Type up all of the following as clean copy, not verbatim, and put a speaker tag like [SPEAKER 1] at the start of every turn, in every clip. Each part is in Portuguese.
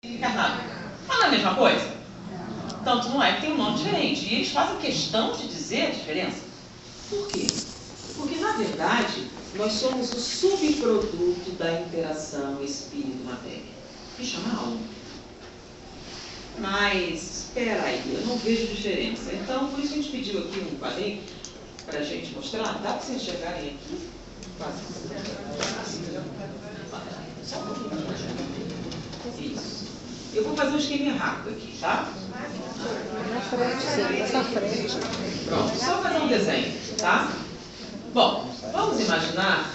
[SPEAKER 1] encarnado. Não é a mesma coisa? Tanto não é que tem um nome diferente. E eles fazem questão de dizer a diferença. Por quê? Porque, na verdade, nós somos o subproduto da interação espírito-matéria, que chama alma. Mas, espera aí, eu não vejo diferença. Então, por isso a gente pediu aqui um quadrinho para a gente mostrar. Dá para vocês chegarem aqui? Quase. Só um pouquinho. Isso. Eu vou fazer um esqueminha rápido aqui, tá?
[SPEAKER 2] Na frente, nessa frente.
[SPEAKER 1] Pronto, só fazer um desenho, tá? Bom, vamos imaginar.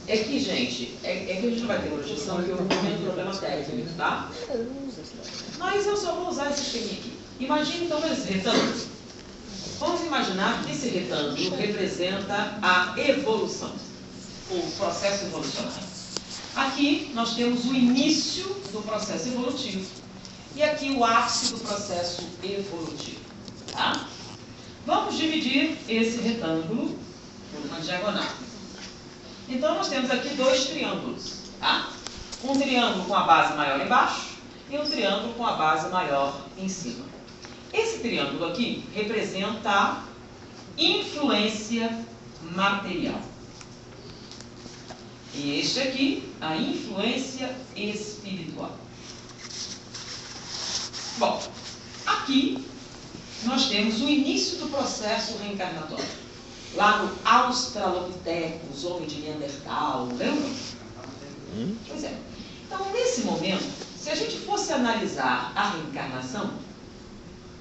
[SPEAKER 1] É que, gente, é que a gente não vai ter projeção, porque eu não tenho problema técnico, tá? Mas eu só vou usar esse esqueminha aqui. Imagine então esse retângulo. Vamos imaginar que esse retângulo representa a evolução, o processo evolucionário. Aqui nós temos o início do processo evolutivo e aqui o ápice do processo evolutivo. Tá? Vamos dividir esse retângulo por uma diagonal. Então nós temos aqui dois triângulos. Tá? Um triângulo com a base maior embaixo e um triângulo com a base maior em cima. Esse triângulo aqui representa a influência material. E este aqui, a influência espiritual. Bom, aqui nós temos o início do processo reencarnatório. Lá no Australopithecus, homem de Neandertal, lembram? Pois é. Então, nesse momento, se a gente fosse analisar a reencarnação,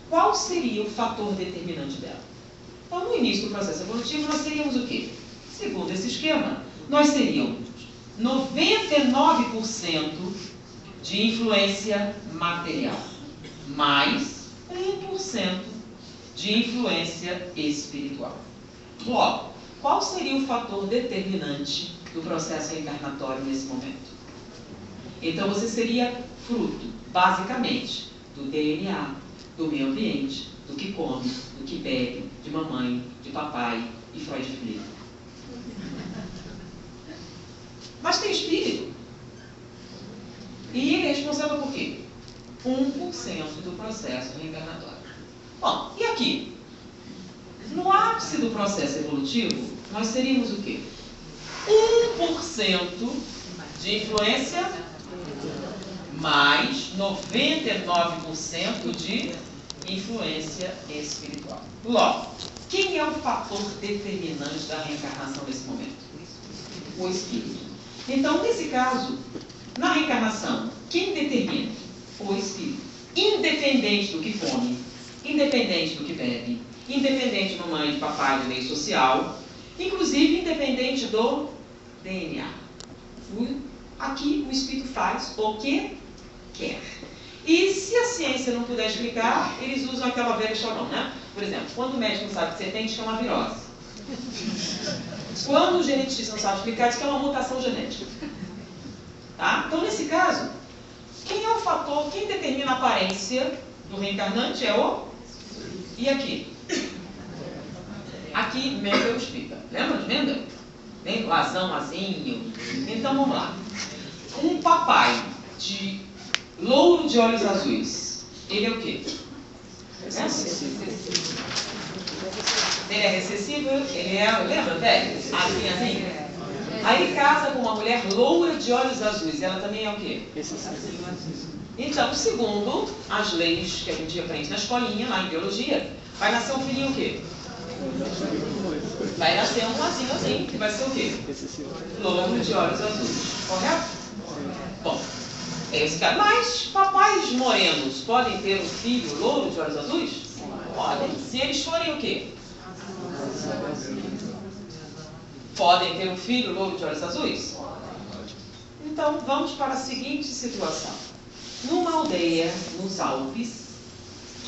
[SPEAKER 1] qual seria o fator determinante dela? Então, no início do processo evolutivo, nós teríamos o quê? Segundo esse esquema, nós teríamos 99% de influência material, mais 1% de influência espiritual. Logo, qual seria o fator determinante do processo reencarnatório nesse momento? Então, você seria fruto, basicamente, do DNA, do meio ambiente, do que come, do que bebe, de mamãe, de papai e Freud Filho. Mas tem espírito. E ele é responsável por quê? 1% do processo reencarnatório. Bom, e aqui? No ápice do processo evolutivo, nós teríamos o quê? 1% de influência mais 99% de influência espiritual. Logo, quem é o fator determinante da reencarnação nesse momento? O espírito. Então, nesse caso, na reencarnação, quem determina? O espírito. Independente do que come, independente do que bebe, independente de mamãe, de papai, de lei social, inclusive independente do DNA. Aqui o espírito faz o que quer. E se a ciência não puder explicar, eles usam aquela velha história, né? Por exemplo, quando o médico não sabe que você tem, diz que é uma virose. Quando o geneticista não sabe explicar, diz que é uma mutação genética. Tá? Então, nesse caso, quem é o fator, quem determina a aparência do reencarnante é o... E aqui? Aqui, Mendel explica. Lembra de Mendel? Tem lazão, azinho. Então, vamos lá. Um papai de louro de olhos azuis, ele é o quê? Ele é recessivo, ele é... Lembra, velho? Azinho. Aí ele casa com uma mulher loura de olhos azuis. Ela também é o quê? Então, segundo as leis que a gente aprende na escolinha, lá em biologia, vai nascer um filhinho o quê? Vai nascer um azinho, que vai ser o quê? Louro de olhos azuis. Correto? Bom, é esse cara. Mas papais morenos podem ter um filho louro de olhos azuis? Podem. Se eles forem o quê? Podem ter um filho louro de olhos azuis? Então, vamos para a seguinte situação. Numa aldeia, nos Alpes,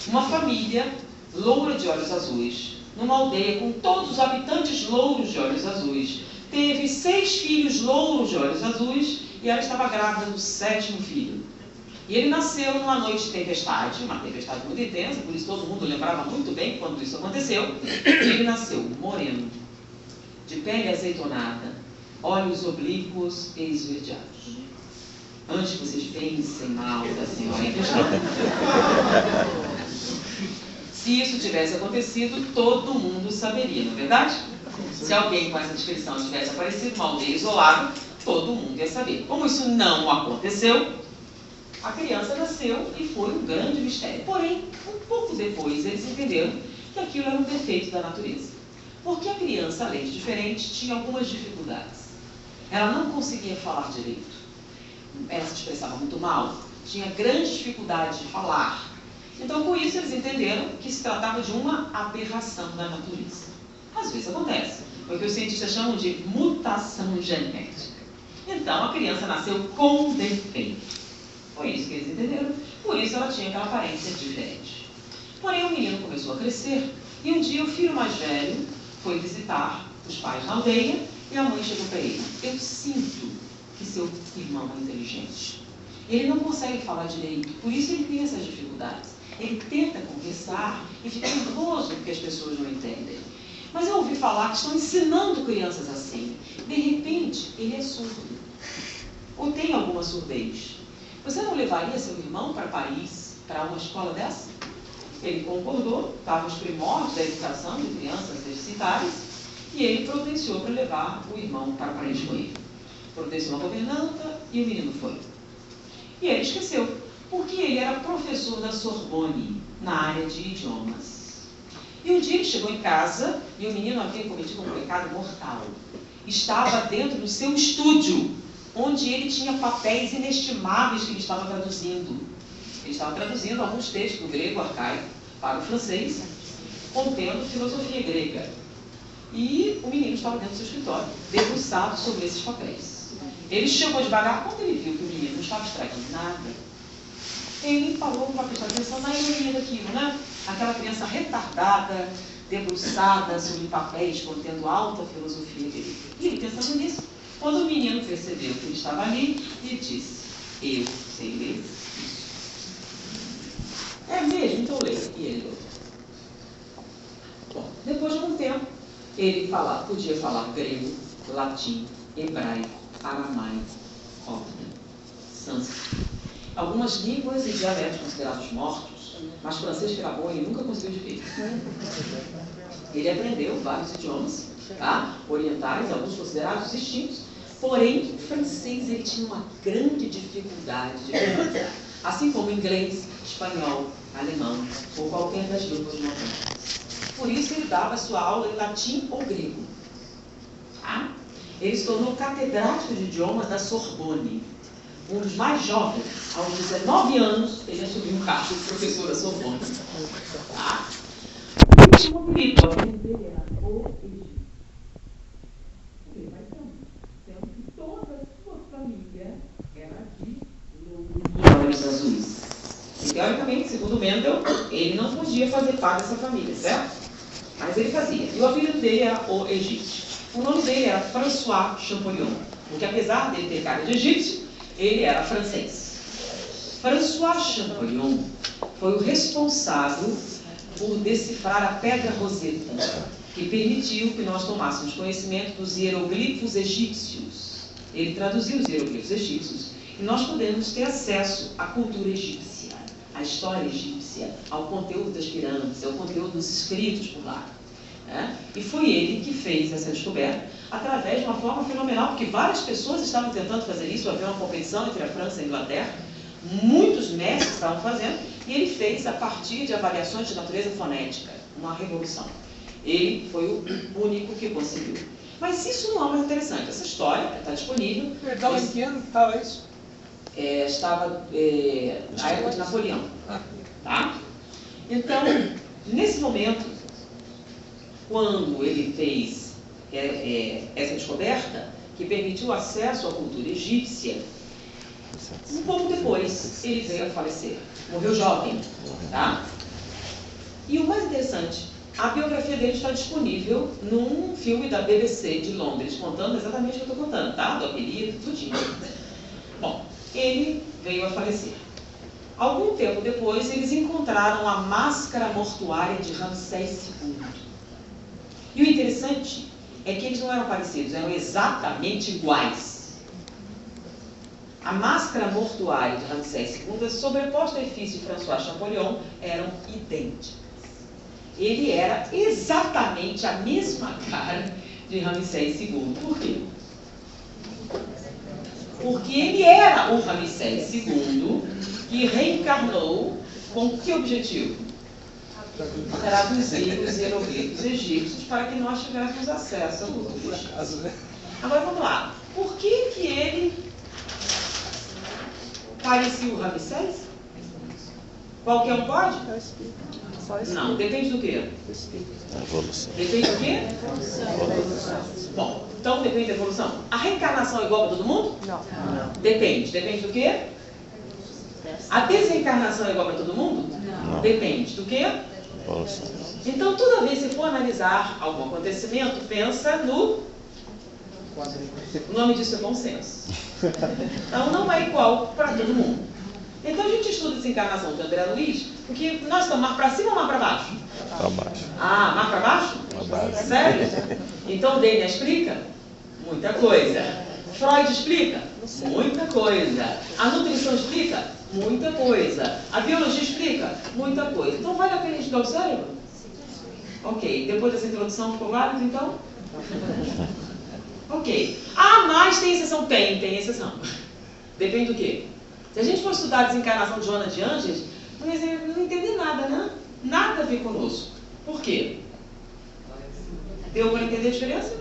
[SPEAKER 1] uma família loura de olhos azuis, numa aldeia com todos os habitantes louros de olhos azuis, teve 6 filhos louros de olhos azuis e ela estava grávida do 7º filho. E ele nasceu numa noite de tempestade, uma tempestade muito intensa, por isso todo mundo lembrava muito bem quando isso aconteceu. Ele nasceu moreno, de pele azeitonada, olhos oblíquos e esverdeados. antes que vocês pensem mal da senhora em questão, se isso tivesse acontecido, todo mundo saberia, não é verdade? Se alguém com essa descrição tivesse aparecido, uma aldeia isolada, todo mundo ia saber. Como isso não aconteceu, a criança nasceu e foi um grande mistério. Porém, um pouco depois, eles entenderam que aquilo era um defeito da natureza. Porque a criança, além de diferente, tinha algumas dificuldades. Ela não conseguia falar direito. Ela se expressava muito mal. Tinha grande dificuldade de falar. Então, com isso, eles entenderam que se tratava de uma aberração da natureza. Às vezes acontece. Foi o que os cientistas chamam de mutação genética. Então, a criança nasceu com defeito. Foi isso que eles entenderam. Por isso, ela tinha aquela aparência diferente. Porém, o menino começou a crescer. E um dia, o filho mais velho foi visitar os pais na aldeia. E a mãe chegou para ele: eu sinto que seu irmão é inteligente. Ele não consegue falar direito, por isso ele tem essas dificuldades. Ele tenta conversar e fica nervoso porque as pessoas não entendem. Mas eu ouvi falar que estão ensinando crianças assim. De repente, ele é surdo. Ou tem alguma surdez. Você não levaria seu irmão para Paris, para uma escola dessa? Ele concordou, estava os primórdios da educação de crianças deficitárias, e ele providenciou para levar o irmão para Paris com ele. Providenciou uma governanta e o menino foi. E ele esqueceu, porque ele era professor da Sorbonne, na área de idiomas. E um dia ele chegou em casa e o menino havia cometido um pecado mortal. Estava dentro do seu estúdio, onde ele tinha papéis inestimáveis que ele estava traduzindo. Ele estava traduzindo alguns textos do grego arcaico para o francês, contendo filosofia grega. E o menino estava dentro do seu escritório, debruçado sobre esses papéis. Ele chegou devagar, quando ele viu que o menino não estava extraindo nada, ele parou para prestar atenção na ironia daquilo, né? Aquela criança retardada, debruçada sobre papéis contendo alta filosofia grega. E ele pensando nisso, quando o menino percebeu que ele estava ali, ele disse: eu sei ler isso. É mesmo? Então leia. E ele leu. Bom, depois de algum tempo, ele podia falar grego, latim, hebraico, aramaico, sânscrito. Algumas línguas e dialetos considerados mortos, mas francês que era bom, ele nunca conseguiu dizer. Ele aprendeu vários idiomas, tá? Orientais, alguns considerados extintos, porém, francês ele tinha uma grande dificuldade de pronunciar, assim como inglês, espanhol, alemão ou qualquer das línguas modernas. Por isso ele dava sua aula em latim ou grego. Tá? Ele se tornou catedrático de idiomas da Sorbonne. Um dos mais jovens, aos 19 anos, ele assumiu o cargo de professor da Sorbonne. Tá? E tinha um apelido, o apelido dele era o Egito. Ele vai sendo que toda a sua família era de olhos azuis. E, teoricamente, segundo Mendel, ele não podia fazer parte dessa família, certo? Mas ele fazia. E o apelido dele era o Egípcio. O nome dele era François Champollion, porque apesar dele ter cara de egípcio, ele era francês. François Champollion foi o responsável por decifrar a pedra Rosetta, que permitiu que nós tomássemos conhecimento dos hieroglifos egípcios. Ele traduziu os hieroglifos egípcios e nós podemos ter acesso à cultura egípcia, à história egípcia, ao conteúdo das pirâmides, ao conteúdo dos escritos por lá. E foi ele que fez essa descoberta através de uma forma fenomenal, porque várias pessoas estavam tentando fazer isso. Havia uma competição entre a França e a Inglaterra, muitos mestres estavam fazendo, e ele fez a partir de avaliações de natureza fonética, uma revolução. Ele foi o único que conseguiu. Mas isso não é mais interessante. Essa história está disponível.
[SPEAKER 3] Então, em que ano estava isso?
[SPEAKER 1] Estava na época de Napoleão. Tá? Então, nesse momento, quando ele fez essa descoberta, que permitiu o acesso à cultura egípcia, um pouco depois ele veio a falecer. Morreu jovem. Tá? E o mais interessante, a biografia dele está disponível num filme da BBC de Londres, contando exatamente o que eu estou contando, tá? Do apelido, tudinho. Bom, ele veio a falecer. Algum tempo depois, eles encontraram a máscara mortuária de Ramsés II. E o interessante é que eles não eram parecidos, eram exatamente iguais. A máscara mortuária de Ramsés II, sobreposta ao edifício de François Champollion, eram idênticas. Ele era exatamente a mesma cara de Ramsés II. Por quê? Porque ele era o Ramsés II que reencarnou com que objetivo? Traduzir os hieroglifos egípcios para que nós tivéssemos acesso a tudo isso. Agora vamos lá. Por que ele parecia o Ramsés? Qualquer um pode? Não, depende do quê?
[SPEAKER 4] Evolução.
[SPEAKER 1] Depende do quê? Bom, então depende da evolução. A reencarnação é igual para todo mundo?
[SPEAKER 2] Não.
[SPEAKER 1] Depende. Depende do quê? A desencarnação é igual para todo mundo?
[SPEAKER 4] Não.
[SPEAKER 1] Depende do quê?
[SPEAKER 4] Evolução.
[SPEAKER 1] Então, toda vez que você for analisar algum acontecimento, pensa no... O nome disso é bom senso. Então, não é igual para todo mundo. Então, a gente estuda desencarnação de André Luiz, porque nós estamos mar para cima ou mar para baixo?
[SPEAKER 4] Para baixo.
[SPEAKER 1] Ah, mar para baixo?
[SPEAKER 4] Para baixo.
[SPEAKER 1] Sério? Então, o DNA explica? Muita coisa. Freud explica? Muita coisa. A nutrição explica? Muita coisa. A biologia explica? Muita coisa. Então, vale a pena estudar o cérebro? Ok. Depois dessa introdução, ficou válido, então? Ok. Ah, mas tem exceção? Tem exceção. Depende do quê? Se a gente for estudar a desencarnação de Joana de Ângeles, não entender nada, né? Nada a ver conosco. Por quê? Deu para entender a diferença?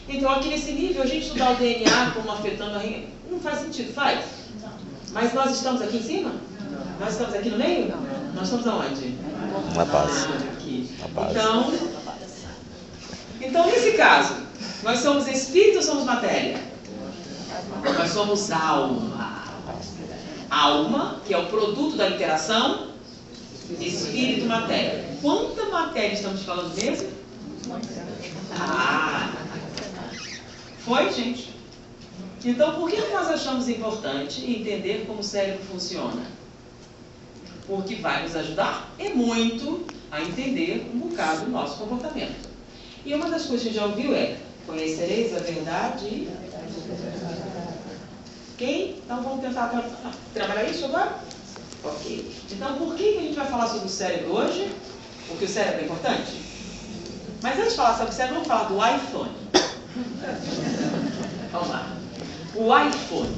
[SPEAKER 1] Então, aqui nesse nível, a gente estudar o DNA como afetando a reencarnação, não faz sentido, faz? Mas nós estamos aqui em cima? Nós estamos aqui no meio? Nós estamos aonde?
[SPEAKER 4] Na base.
[SPEAKER 1] Aqui.
[SPEAKER 4] Na base.
[SPEAKER 1] Então, nesse caso, nós somos espírito ou somos matéria? Nós somos alma. Alma, que é o produto da interação espírito-matéria. Quanta matéria estamos falando mesmo? Ah! Foi, gente? Então, por que nós achamos importante entender como o cérebro funciona? Porque vai nos ajudar muito a entender um bocado do nosso comportamento. E uma das coisas que a gente já ouviu é: conhecereis a verdade. Ok? Então vamos tentar trabalhar isso agora? Ok. Então, por que a gente vai falar sobre o cérebro hoje? Porque o cérebro é importante? Mas antes de falar sobre o cérebro, vamos falar do iPhone. Vamos lá. O iPhone.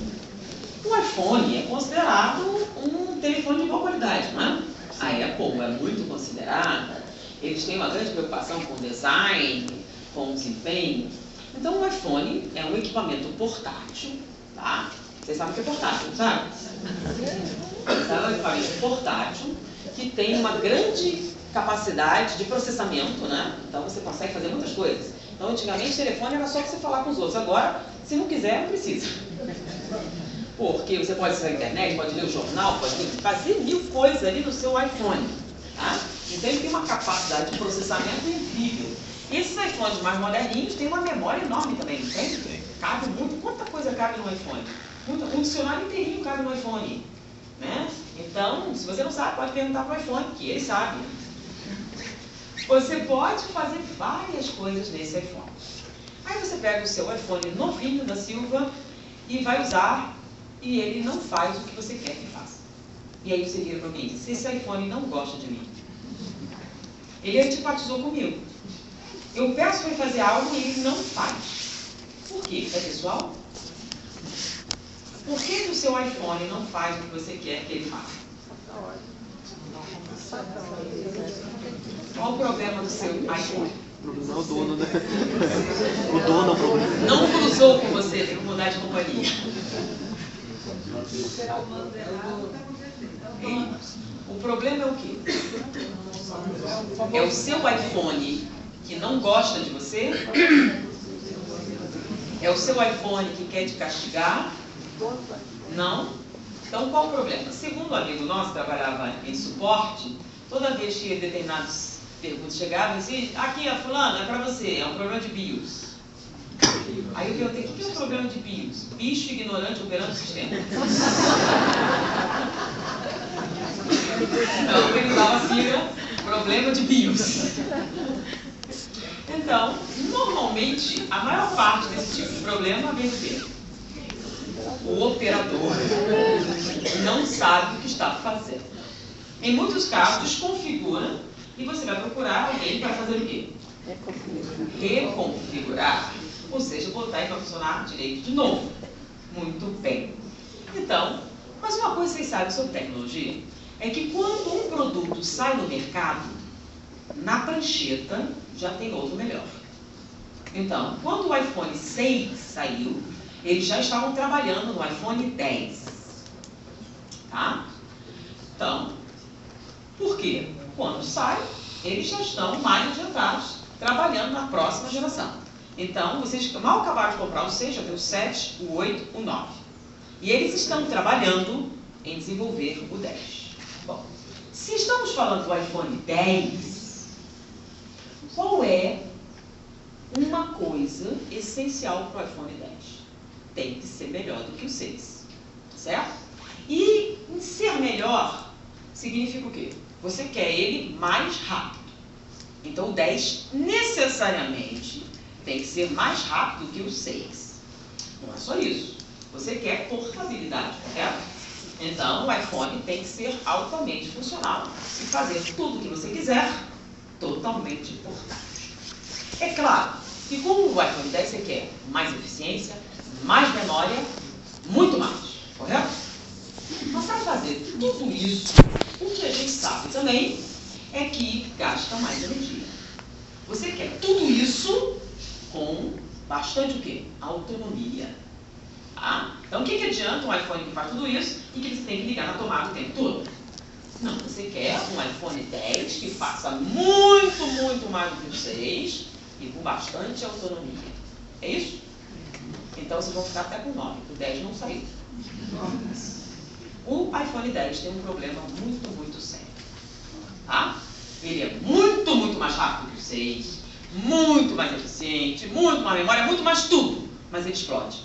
[SPEAKER 1] O iPhone é considerado um telefone de boa qualidade, não é? A Apple é muito considerada. Eles têm uma grande preocupação com o design, com o desempenho. Então, o iPhone é um equipamento portátil, tá? Vocês sabem o que é portátil, sabe? Então, é um equipamento portátil que tem uma grande capacidade de processamento, né? Então, você consegue fazer muitas coisas. Então, antigamente, o telefone era só para você falar com os outros. Agora, se não quiser, não precisa. Porque você pode acessar a internet, pode ler o jornal, pode fazer mil coisas ali no seu iPhone. Tá? Então, ele tem uma capacidade de processamento incrível. Esses iPhones mais moderninhos têm uma memória enorme também, não tem? Cabe muito. Quanta coisa cabe no iPhone? Um dicionário inteirinho cabe no iPhone. Né? Então, se você não sabe, pode perguntar para o iPhone, que ele sabe. Você pode fazer várias coisas nesse iPhone. Aí você pega o seu iPhone novinho da Silva e vai usar, e ele não faz o que você quer que faça. E aí você vira para mim e diz: esse iPhone não gosta de mim. Ele antipatizou comigo. Eu peço para ele fazer algo e ele não faz. Por quê? É pessoal? Por que o seu iPhone não faz o que você quer que ele faça? Qual o problema do seu iPhone?
[SPEAKER 3] O problema é o dono, né? O dono é o problema.
[SPEAKER 1] Não cruzou com você, tem que mudar de companhia. O problema é o quê? É o seu iPhone que não gosta de você? É o seu iPhone que quer te castigar? Não? Então qual o problema? Segundo um amigo nosso que trabalhava em suporte, toda vez que determinadas perguntas chegavam, dizia: aqui, a fulana, é para você, é um problema de BIOS. Aí eu perguntei: o que é um problema de BIOS? Bicho ignorante operando o sistema. Então ele usava a sigla problema de BIOS. Então, normalmente, a maior parte desse tipo de problema vem do quê? o operador não sabe o que está fazendo. Em muitos casos, desconfigura e você vai procurar alguém para fazer o quê? Reconfigurar. Ou seja, botar ele para funcionar direito de novo. Muito bem. Então, mas uma coisa que vocês sabem sobre tecnologia é que quando um produto sai no mercado, na prancheta já tem outro melhor. Então, quando o iPhone 6 saiu, eles já estavam trabalhando no iPhone 10. Tá? Então, por quê? Quando sai, eles já estão mais adiantados, trabalhando na próxima geração. Então, vocês mal acabaram de comprar o 6, já tem o 7, o 8, o 9. E eles estão trabalhando em desenvolver o 10. Bom, se estamos falando do iPhone 10, qual é uma coisa essencial para o iPhone 10? Tem que ser melhor do que o 6, certo? E em ser melhor, significa o quê? Você quer ele mais rápido. Então o 10 necessariamente tem que ser mais rápido que o 6. Não é só isso. Você quer portabilidade, correto? Então o iPhone tem que ser altamente funcional e fazer tudo o que você quiser totalmente portátil. É claro que com o iPhone 10 você quer mais eficiência, mais memória, muito mais, correto? Mas para fazer tudo isso, o que a gente sabe também é que gasta mais energia. Você quer tudo isso com bastante o quê? Autonomia. Tá? Então, o que adianta um iPhone que faz tudo isso e que você tem que ligar na tomada o tempo todo? Não, você quer um iPhone 10 que faça muito, muito mais do que o 6 e com bastante autonomia. É isso? Então, vocês vão ficar até com o 9, o 10 não saiu. O iPhone 10 tem um problema muito, muito sério. Tá? Ele é muito, muito mais rápido que o 6, muito mais eficiente, muito mais memória, muito mais tudo, mas ele explode.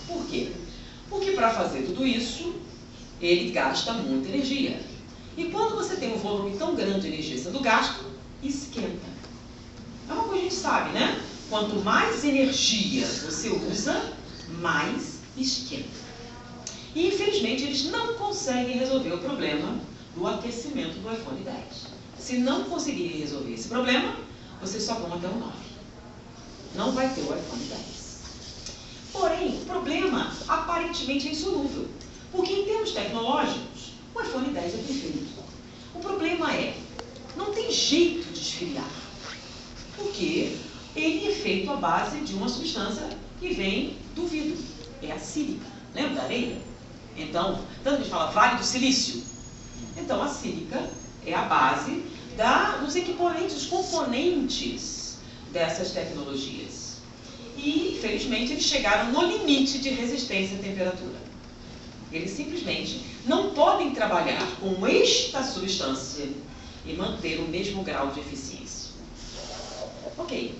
[SPEAKER 1] Por quê? Porque para fazer tudo isso, ele gasta muita energia. E quando você tem um volume tão grande de energia sendo gasto, esquenta. É uma coisa que a gente sabe, né? Quanto mais energia você usa, mais esquenta. E infelizmente eles não conseguem resolver o problema do aquecimento do iPhone 10. Se não conseguirem resolver esse problema, vocês só vão até o 9. Não vai ter o iPhone 10. Porém, o problema aparentemente é insolúvel. Porque em termos tecnológicos, o iPhone 10 é perfeito. O problema é, não tem jeito de esfriar. Porque ele é feito à base de uma substância que vem do vidro. É a sílica. Lembra da areia? Então, tanto a gente fala Vale do Silício. Então, a sílica é a base dos equipamentos, dos componentes dessas tecnologias. E, infelizmente, eles chegaram no limite de resistência à temperatura. Eles simplesmente não podem trabalhar com esta substância e manter o mesmo grau de eficiência. Ok,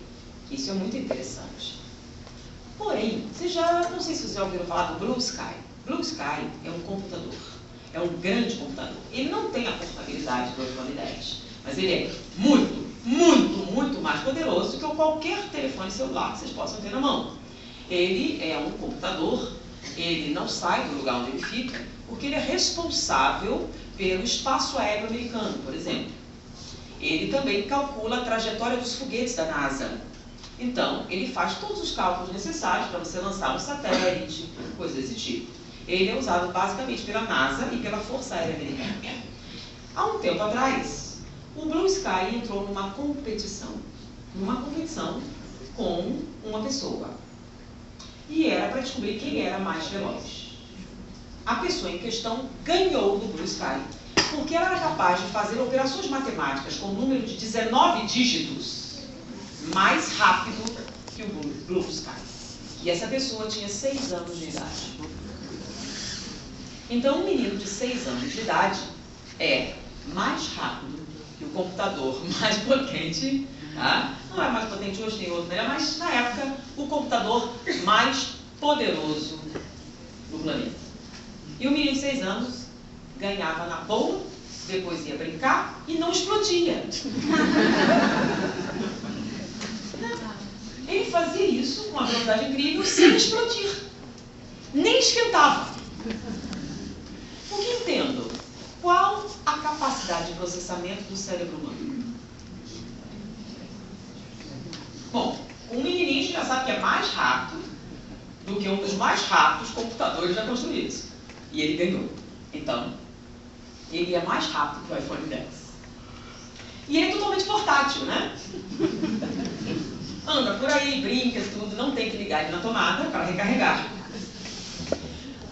[SPEAKER 1] isso é muito interessante. Porém, não sei se vocês já ouviram falar do Blue Sky. Blue Sky é um computador, é um grande computador. Ele não tem a portabilidade do iPhone 10, mas ele é muito, muito, muito mais poderoso do que qualquer telefone celular que vocês possam ter na mão. Ele é um computador, ele não sai do lugar onde ele fica, porque ele é responsável pelo espaço aéreo americano, por exemplo. Ele também calcula a trajetória dos foguetes da NASA. Então, ele faz todos os cálculos necessários para você lançar um satélite, coisas desse tipo. Ele é usado basicamente pela NASA e pela Força Aérea Americana. Há um tempo atrás, o Blue Sky entrou numa competição com uma pessoa. E era para descobrir quem era mais veloz. A pessoa em questão ganhou do Blue Sky, porque ela era capaz de fazer operações matemáticas com um número de 19 dígitos mais rápido que o Blue Sky. E essa pessoa tinha 6 anos de idade. Então, um menino de 6 anos de idade é mais rápido que o computador mais potente, tá? Não é mais potente hoje, tem outro, né? Mas na época, o computador mais poderoso do planeta. E o menino de 6 anos ganhava na boa, depois ia brincar e não explodia. Ele fazia isso com uma velocidade incrível sem explodir. Nem esquentava. O que entendo? Qual a capacidade de processamento do cérebro humano? Bom, um menininho já sabe que é mais rápido do que um dos mais rápidos computadores já construídos. E ele ganhou. Então, ele é mais rápido que o iPhone X. E ele é totalmente portátil, né? Anda por aí, brinca, tudo, não tem que ligar ele na tomada para recarregar.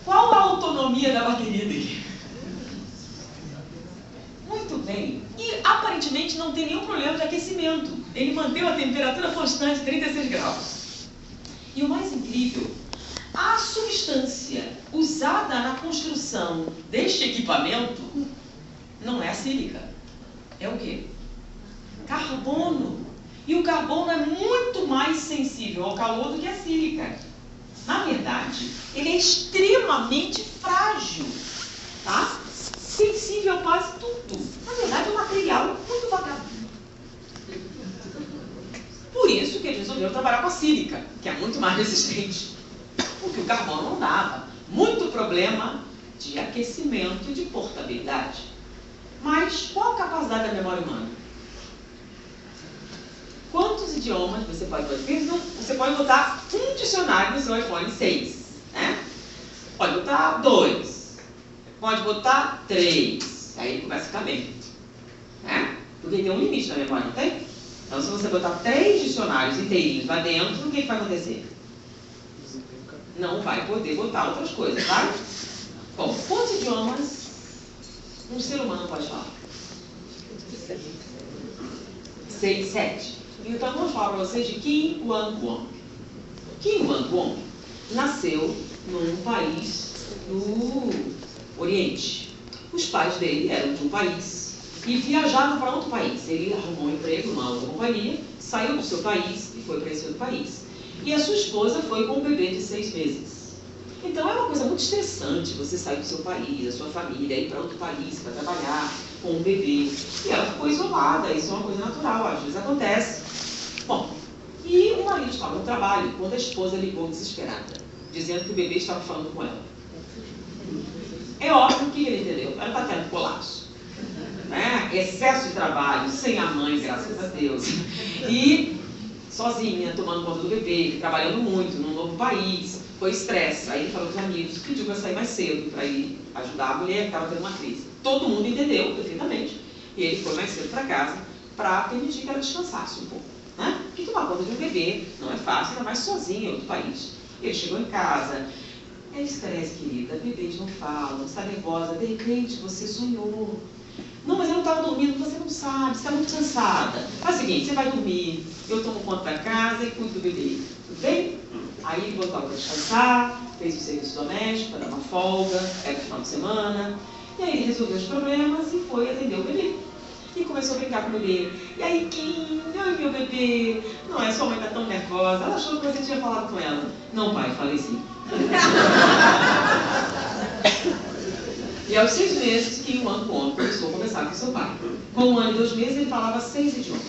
[SPEAKER 1] Qual a autonomia da bateria dele? Muito bem. E aparentemente não tem nenhum problema de aquecimento. Ele manteve a temperatura constante, 36 graus. E o mais incrível, a substância usada na construção deste equipamento não é a sílica. É o quê? Carbono. E o carbono é muito mais sensível ao calor do que a sílica. Na verdade, ele é extremamente frágil, tá? Sensível a quase tudo. Na verdade, é um material muito vagabundo. Por isso que eles resolveram trabalhar com a sílica, que é muito mais resistente. Porque o carbono não dava. Muito problema de aquecimento e de portabilidade. Mas qual a capacidade da memória humana? Quantos idiomas você pode botar? Você pode botar um dicionário no seu iPhone 6, né? Pode botar 2, pode botar 3, aí ele começa a ficar bem, né? Porque tem um limite na memória, não tem? Então, se você botar 3 dicionários inteirinhos lá dentro, o que vai acontecer? Não vai poder botar outras coisas, tá? Bom, quantos idiomas um ser humano pode falar? 6, 7. Então, vamos falar para vocês de Kim Wang-won. Kim Wang-won nasceu num país do Oriente. Os pais dele eram de um país e viajaram para outro país. Ele arrumou um emprego numa outra companhia, saiu do seu país e foi para esse outro país. E a sua esposa foi com um bebê de 6 meses. Então, é uma coisa muito estressante você sair do seu país, da sua família, ir para outro país para trabalhar com um bebê. E ela ficou isolada, isso é uma coisa natural, às vezes acontece. Bom, e o marido estava no trabalho quando a esposa ligou desesperada, dizendo que o bebê estava falando com ela. É óbvio que ele entendeu, ela está tendo colapso. Né? Excesso de trabalho, sem a mãe, graças a Deus. E sozinha, tomando conta do bebê, trabalhando muito num novo país, foi estresse. Aí ele falou com os amigos, pediu para sair mais cedo, para ir ajudar a mulher que estava tendo uma crise. Todo mundo entendeu perfeitamente. E ele foi mais cedo para casa para permitir que ela descansasse um pouco. Né? Porque tomar conta de um bebê não é fácil, ainda mais sozinho em outro país. Ele chegou em casa, é estresse, querida, bebês não falam, você está nervosa, de repente você sonhou. Não, mas eu não estava dormindo, você não sabe, você está muito cansada. Faz o seguinte, você vai dormir, eu tomo conta da casa e cuido do bebê. Tudo bem? Aí ele voltou para descansar, fez o serviço doméstico para dar uma folga, era o final de semana. E aí ele resolveu os problemas e foi atender o bebê. E começou a brincar com o bebê. E aí, Kim, oi meu bebê, não é, sua mãe está tão nervosa, ela achou que você tinha falado com ela. Não, pai, falei sim. E aos 6 meses, Kim Wang-won começou a conversar com seu pai. Com 1 ano e 2 meses, ele falava 6 idiomas.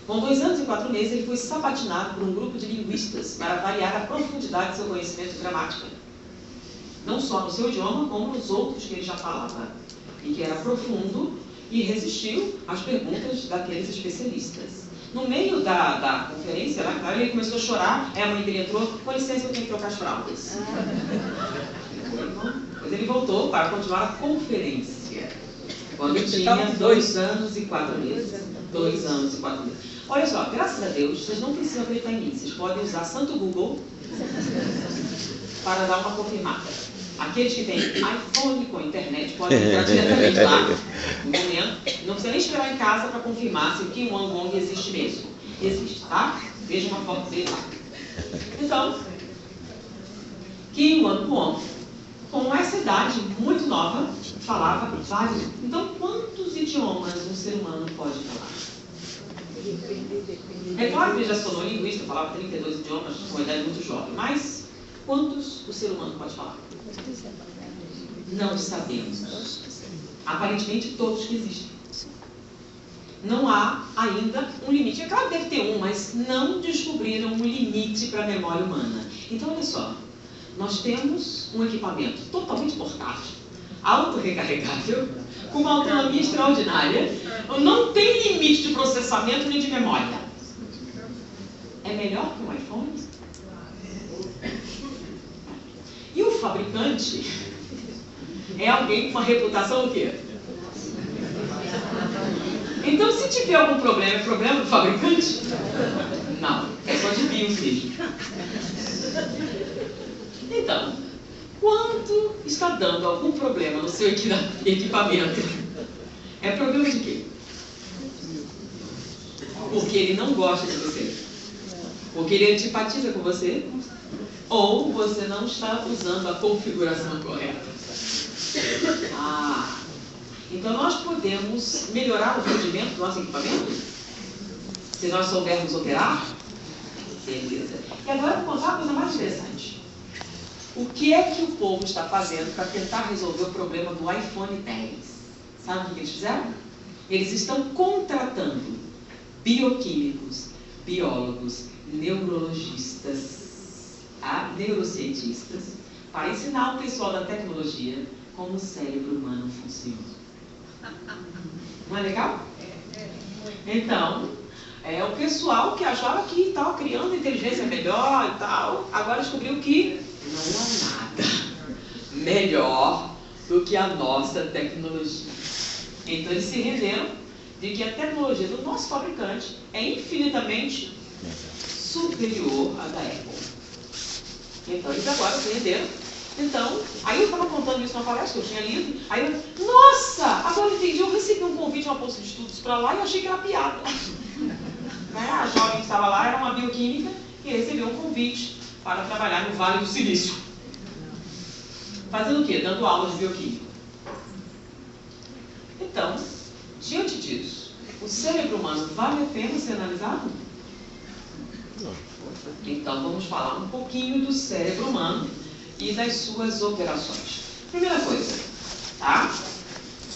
[SPEAKER 1] Com 2 anos e 4 meses, ele foi sabatinado por um grupo de linguistas para avaliar a profundidade do seu conhecimento de gramática. Não só no seu idioma, como nos outros que ele já falava. E que era profundo e resistiu às perguntas daqueles especialistas. No meio da conferência, lá, claro, ele começou a chorar. Aí a mãe dele entrou, com licença, eu tenho que trocar as fraldas. Depois ele voltou para continuar a conferência. Quando tinha 2 anos e 4 meses. 2 anos e 4 meses. Olha só, graças a Deus, vocês não precisam acreditar em mim. Vocês podem usar Santo Google para dar uma confirmada. Aqueles que têm iPhone com internet podem entrar diretamente lá, no momento. Não precisa nem esperar em casa para confirmar se o Kim Wang-won existe mesmo. Existe, tá? Veja uma foto dele lá. Então, Kim Wang-won, com essa idade muito nova, falava vários. Então, quantos idiomas um ser humano pode falar? É claro que ele já se tornou linguista, falava 32 idiomas, com uma idade muito jovem, mas quantos o ser humano pode falar? Não sabemos. Aparentemente todos que existem. Não há ainda um limite. É claro que deve ter um, mas não descobriram um limite para a memória humana. Então, olha só, nós temos um equipamento totalmente portátil, autorrecarregável, com uma autonomia extraordinária, não tem limite de processamento nem de memória. É melhor que um iPhone? E o fabricante é alguém com uma reputação o quê? Então, se tiver algum problema, é problema do fabricante? Não, é só de BIOS mesmo. Então, quando está dando algum problema no seu equipamento, é problema de quê? Porque ele não gosta de você, porque ele antipatiza com você, ou você não está usando a configuração correta. Então nós podemos melhorar o rendimento do nosso equipamento? Se nós soubermos operar? Beleza. E agora eu vou contar uma coisa mais interessante. O que é que o povo está fazendo para tentar resolver o problema do iPhone 10? Sabe o que eles fizeram? Eles estão contratando bioquímicos, biólogos, neurologistas, neurocientistas, para ensinar o pessoal da tecnologia como o cérebro humano funciona. Não é legal? Então, o pessoal que achava que estava criando inteligência melhor e tal, agora descobriu que não há nada melhor do que a nossa tecnologia. Então eles se renderam de que a tecnologia do nosso fabricante é infinitamente superior à da Apple. Então eles agora se renderam. Então, aí eu estava contando isso na palestra que eu tinha lido, aí eu, nossa, agora eu entendi, eu recebi um convite a uma bolsa de estudos para lá e eu achei que era piada. A jovem que estava lá era uma bioquímica e recebeu um convite para trabalhar no Vale do Silício. Fazendo o quê? Dando aula de bioquímica. Então, diante disso, o cérebro humano vale a pena ser analisado? Então, vamos falar um pouquinho do cérebro humano e das suas operações. Primeira coisa, tá?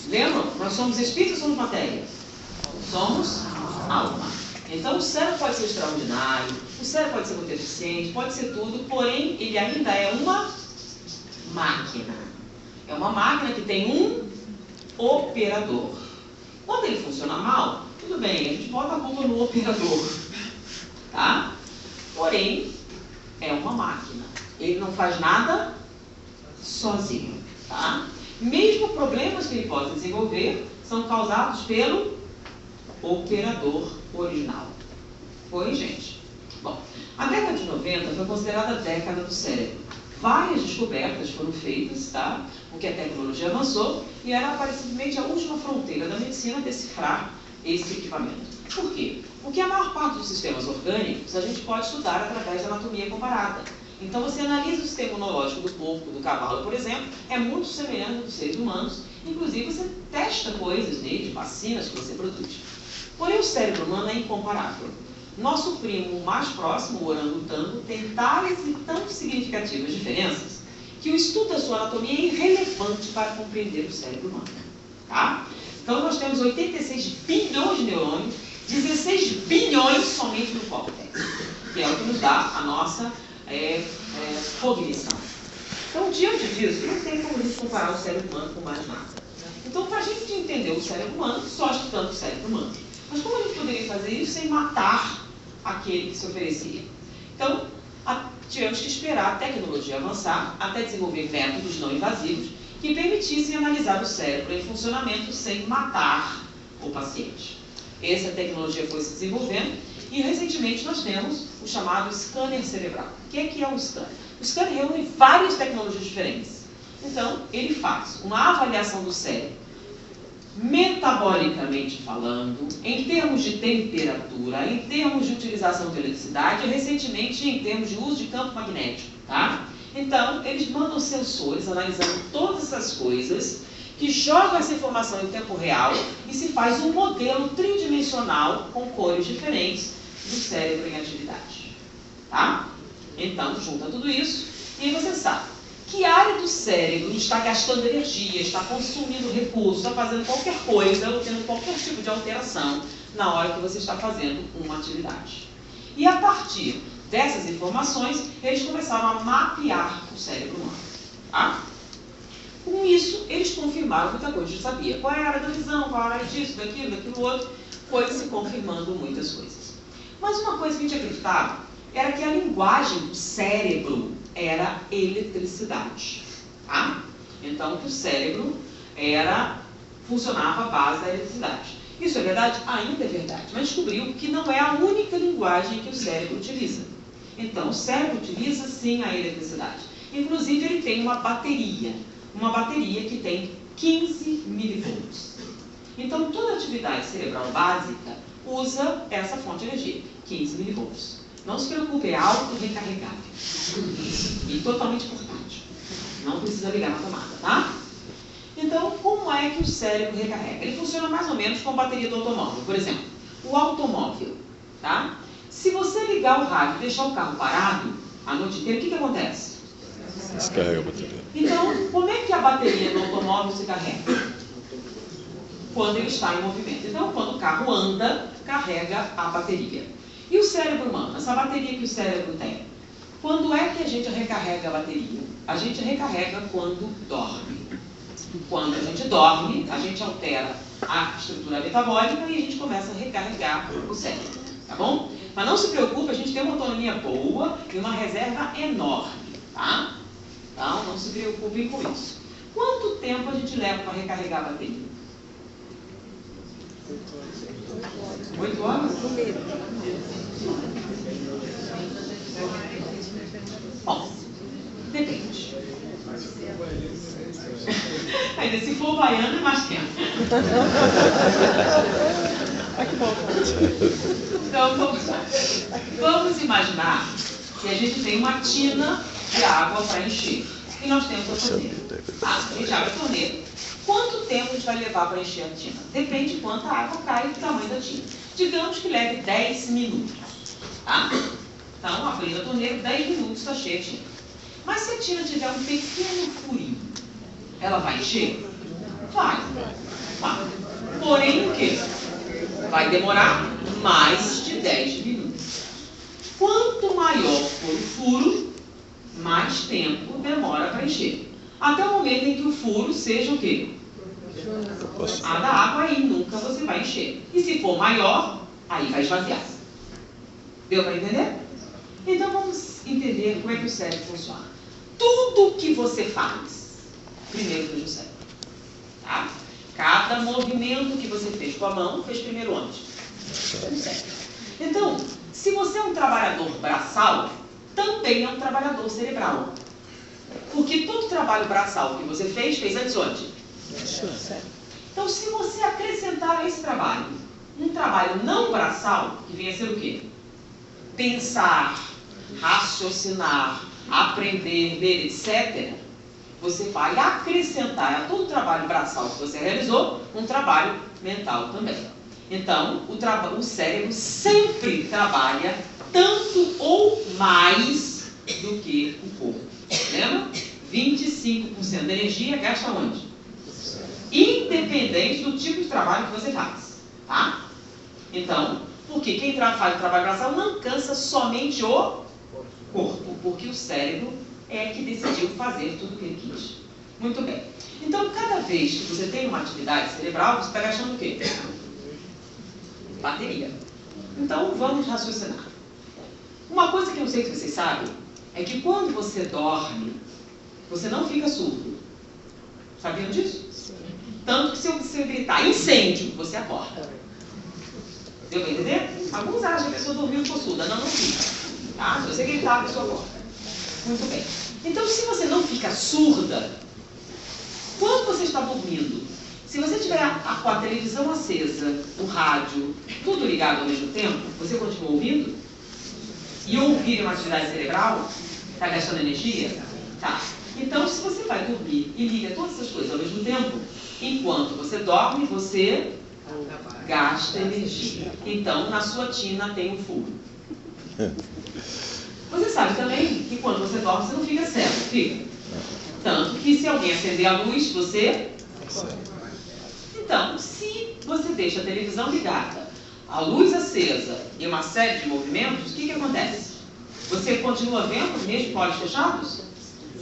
[SPEAKER 1] Lembram? Nós somos espíritos ou somos matéria? Somos alma. Então, o cérebro pode ser extraordinário, o cérebro pode ser muito eficiente, pode ser tudo, porém, ele ainda é uma máquina. É uma máquina que tem um operador. Quando ele funciona mal, tudo bem, a gente bota a culpa no operador, tá? Porém, é uma máquina. Ele não faz nada sozinho, tá? Mesmo problemas que ele possa desenvolver são causados pelo operador original. Oi, gente? Bom, a década de 90 foi considerada a década do cérebro. Várias descobertas foram feitas, tá? Porque a tecnologia avançou e era aparentemente a última fronteira da medicina decifrar esse equipamento. Por quê? Porque a maior parte dos sistemas orgânicos a gente pode estudar através da anatomia comparada. Então você analisa o sistema imunológico do porco, do cavalo, por exemplo, é muito semelhante ao dos seres humanos, inclusive você testa coisas nele, vacinas que você produz. Porém o cérebro humano é incomparável. Nosso primo mais próximo, o orangotango, tem tais e tão significativas diferenças que o estudo da sua anatomia é irrelevante para compreender o cérebro humano. Tá? Então nós temos 86 bilhões de neurônios, 16 bilhões somente no córtex, que é o que nos dá a nossa cognição. Então, diante disso, não tem como a gente comparar o cérebro humano com mais nada. Então, para a gente entender o cérebro humano, só estudando o cérebro humano. Mas como a gente poderia fazer isso sem matar aquele que se oferecia? Então, tivemos que esperar a tecnologia avançar até desenvolver métodos não invasivos que permitissem analisar o cérebro em funcionamento sem matar o paciente. Essa tecnologia foi se desenvolvendo e recentemente nós temos o chamado scanner cerebral. O que é um scanner? O scanner reúne várias tecnologias diferentes. Então, ele faz uma avaliação do cérebro, metabolicamente falando, em termos de temperatura, em termos de utilização de eletricidade e recentemente em termos de uso de campo magnético. Tá? Então, eles mandam sensores analisando todas essas coisas, que jogam essa informação em tempo real e se faz um modelo tridimensional com cores diferentes do cérebro em atividade. Tá? Então, junta tudo isso e aí você sabe que área do cérebro está gastando energia, está consumindo recursos, está fazendo qualquer coisa ou tendo qualquer tipo de alteração na hora que você está fazendo uma atividade. E a partir dessas informações, eles começaram a mapear o cérebro humano. Tá? Com isso, eles confirmaram muita coisa. A gente sabia qual era a área da visão, qual era disso, daquilo outro. Foi se confirmando muitas coisas. Mas uma coisa que a gente acreditava era que a linguagem do cérebro era eletricidade. Tá? Então, que o cérebro funcionava à base da eletricidade. Isso é verdade? Ainda é verdade. Mas descobriu que não é a única linguagem que o cérebro utiliza. Então, o cérebro utiliza, sim, a eletricidade. Inclusive, ele tem uma bateria que tem 15 milivolts. Então, toda atividade cerebral básica usa essa fonte de energia, 15 milivolts. Não se preocupe, é auto-recarregável e totalmente portátil. Não precisa ligar na tomada, tá? Então, como é que o cérebro recarrega? Ele funciona mais ou menos com a bateria do automóvel. Por exemplo, o automóvel, tá? Se você ligar o rádio e deixar o carro parado a noite inteira, o que acontece?
[SPEAKER 4] Descarrega a bateria.
[SPEAKER 1] Então, como é que a bateria do automóvel se carrega? Quando ele está em movimento. Então, quando o carro anda, carrega a bateria. E o cérebro humano? Essa bateria que o cérebro tem. Quando é que a gente recarrega a bateria? A gente recarrega quando dorme. Quando a gente dorme, a gente altera a estrutura metabólica e a gente começa a recarregar o cérebro. Tá bom? Mas não se preocupe, a gente tem uma autonomia boa e uma reserva enorme. Tá? Então, não se preocupem com isso. Quanto tempo a gente leva para recarregar a bateria? 8 horas? Bom, depende. Ainda se for baiano é mais tempo. Então, vamos imaginar que a gente tem uma tina de água para encher. E nós temos a torneira. A gente abre a torneira. Quanto tempo a gente vai levar para encher a tina? Depende de quanta água cai e do tamanho da tina. Digamos que leve 10 minutos. Tá? Então, abrindo a torneira, 10 minutos está cheia a tina. Mas se a tina tiver um pequeno furinho, ela vai encher? Vai. Porém, o quê? Vai demorar mais de 10 minutos. Quanto maior for o furo, mais tempo demora para encher. Até o momento em que o furo seja o quê? A da água, aí nunca você vai encher. E se for maior, aí vai esvaziar. Deu para entender? Então vamos entender como é que o cérebro funciona. Tudo que você faz, primeiro fez o cérebro. Tá? Cada movimento que você fez com a mão, fez primeiro onde? No cérebro. Então, se você é um trabalhador braçal, também é um trabalhador cerebral. Porque todo trabalho braçal que você fez antes onde? Então, se você acrescentar a esse trabalho um trabalho não braçal, que venha a ser o quê? Pensar, raciocinar, aprender, ler, etc., você vai acrescentar a todo o trabalho braçal que você realizou um trabalho mental também. Então, o cérebro sempre trabalha tanto ou mais do que o corpo. Lembra? 25% da energia gasta onde? Independente do tipo de trabalho que você faz. Tá? Então, porque quem faz o trabalho braçal não cansa somente o corpo, porque o cérebro é que decidiu fazer tudo o que ele quis. Muito bem. Então, cada vez que você tem uma atividade cerebral, você está gastando o quê? Bateria. Então, vamos raciocinar. Uma coisa que eu não sei se vocês sabem, é que quando você dorme, você não fica surdo. Sabiam disso? Sim. Tanto que se você gritar incêndio, você acorda. Deu para entender? Alguns acham que a pessoa dormiu e ficou surda. Não fica. Tá? Se você gritar, a pessoa acorda. Muito bem. Então, se você não fica surda, quando você está dormindo, se você tiver com a televisão acesa, o rádio, tudo ligado ao mesmo tempo, você continua ouvindo? E ouvir é uma atividade cerebral? Está gastando energia? Tá. Então, se você vai dormir e liga todas essas coisas ao mesmo tempo, enquanto você dorme, você gasta energia. Então, na sua tina tem um furo. Você sabe também que quando você dorme, você não fica cego, fica? Tanto que se alguém acender a luz, você... Então, se você deixa a televisão ligada, a luz acesa e uma série de movimentos, o que acontece? Você continua vendo mesmo com olhos fechados?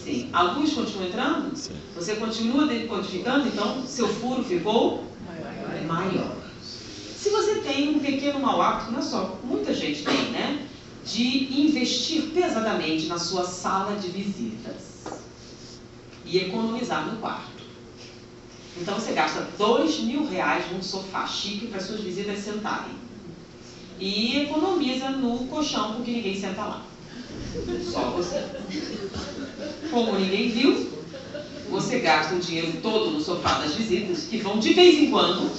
[SPEAKER 1] Sim. A luz continua entrando?
[SPEAKER 4] Sim.
[SPEAKER 1] Você continua decodificando, então seu furo ficou maior. Se você tem um pequeno mau hábito, não é só, muita gente tem, né? De investir pesadamente na sua sala de visitas e economizar no quarto. Então você gasta R$2.000 num sofá chique para suas visitas sentarem. E economiza no colchão, porque ninguém senta lá. Só você. Como ninguém viu, você gasta o dinheiro todo no sofá das visitas, que vão de vez em quando,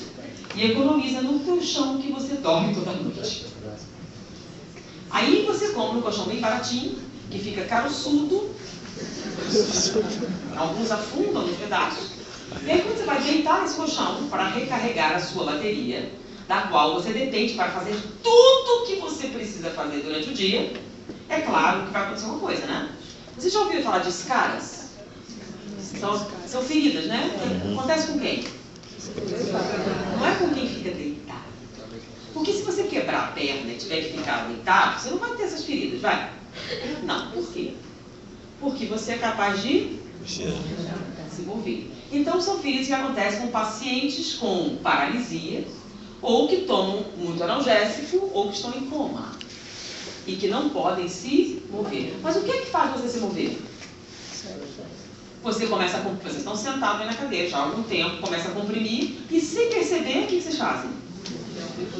[SPEAKER 1] e economiza no colchão que você dorme toda noite. Aí você compra um colchão bem baratinho, que fica caroçudo, alguns afundam nos pedaços, e aí quando você vai deitar nesse colchão para recarregar a sua bateria, da qual você depende para fazer tudo o que você precisa fazer durante o dia, é claro que vai acontecer uma coisa, né? Você já ouviu falar de escaras? São feridas, né? Acontece com quem? Não é com quem fica deitado. Porque se você quebrar a perna e tiver que ficar deitado, você não vai ter essas feridas, vai? Não, por quê? Porque você é capaz de se mover. Então são feridas que acontecem com pacientes com paralisia, ou que tomam muito analgésico, ou que estão em coma. E que não podem se mover. Mas o que é que faz você se mover? Você começa a vocês estão sentados aí na cadeira já há algum tempo, começa a comprimir, e sem perceber, o que vocês fazem?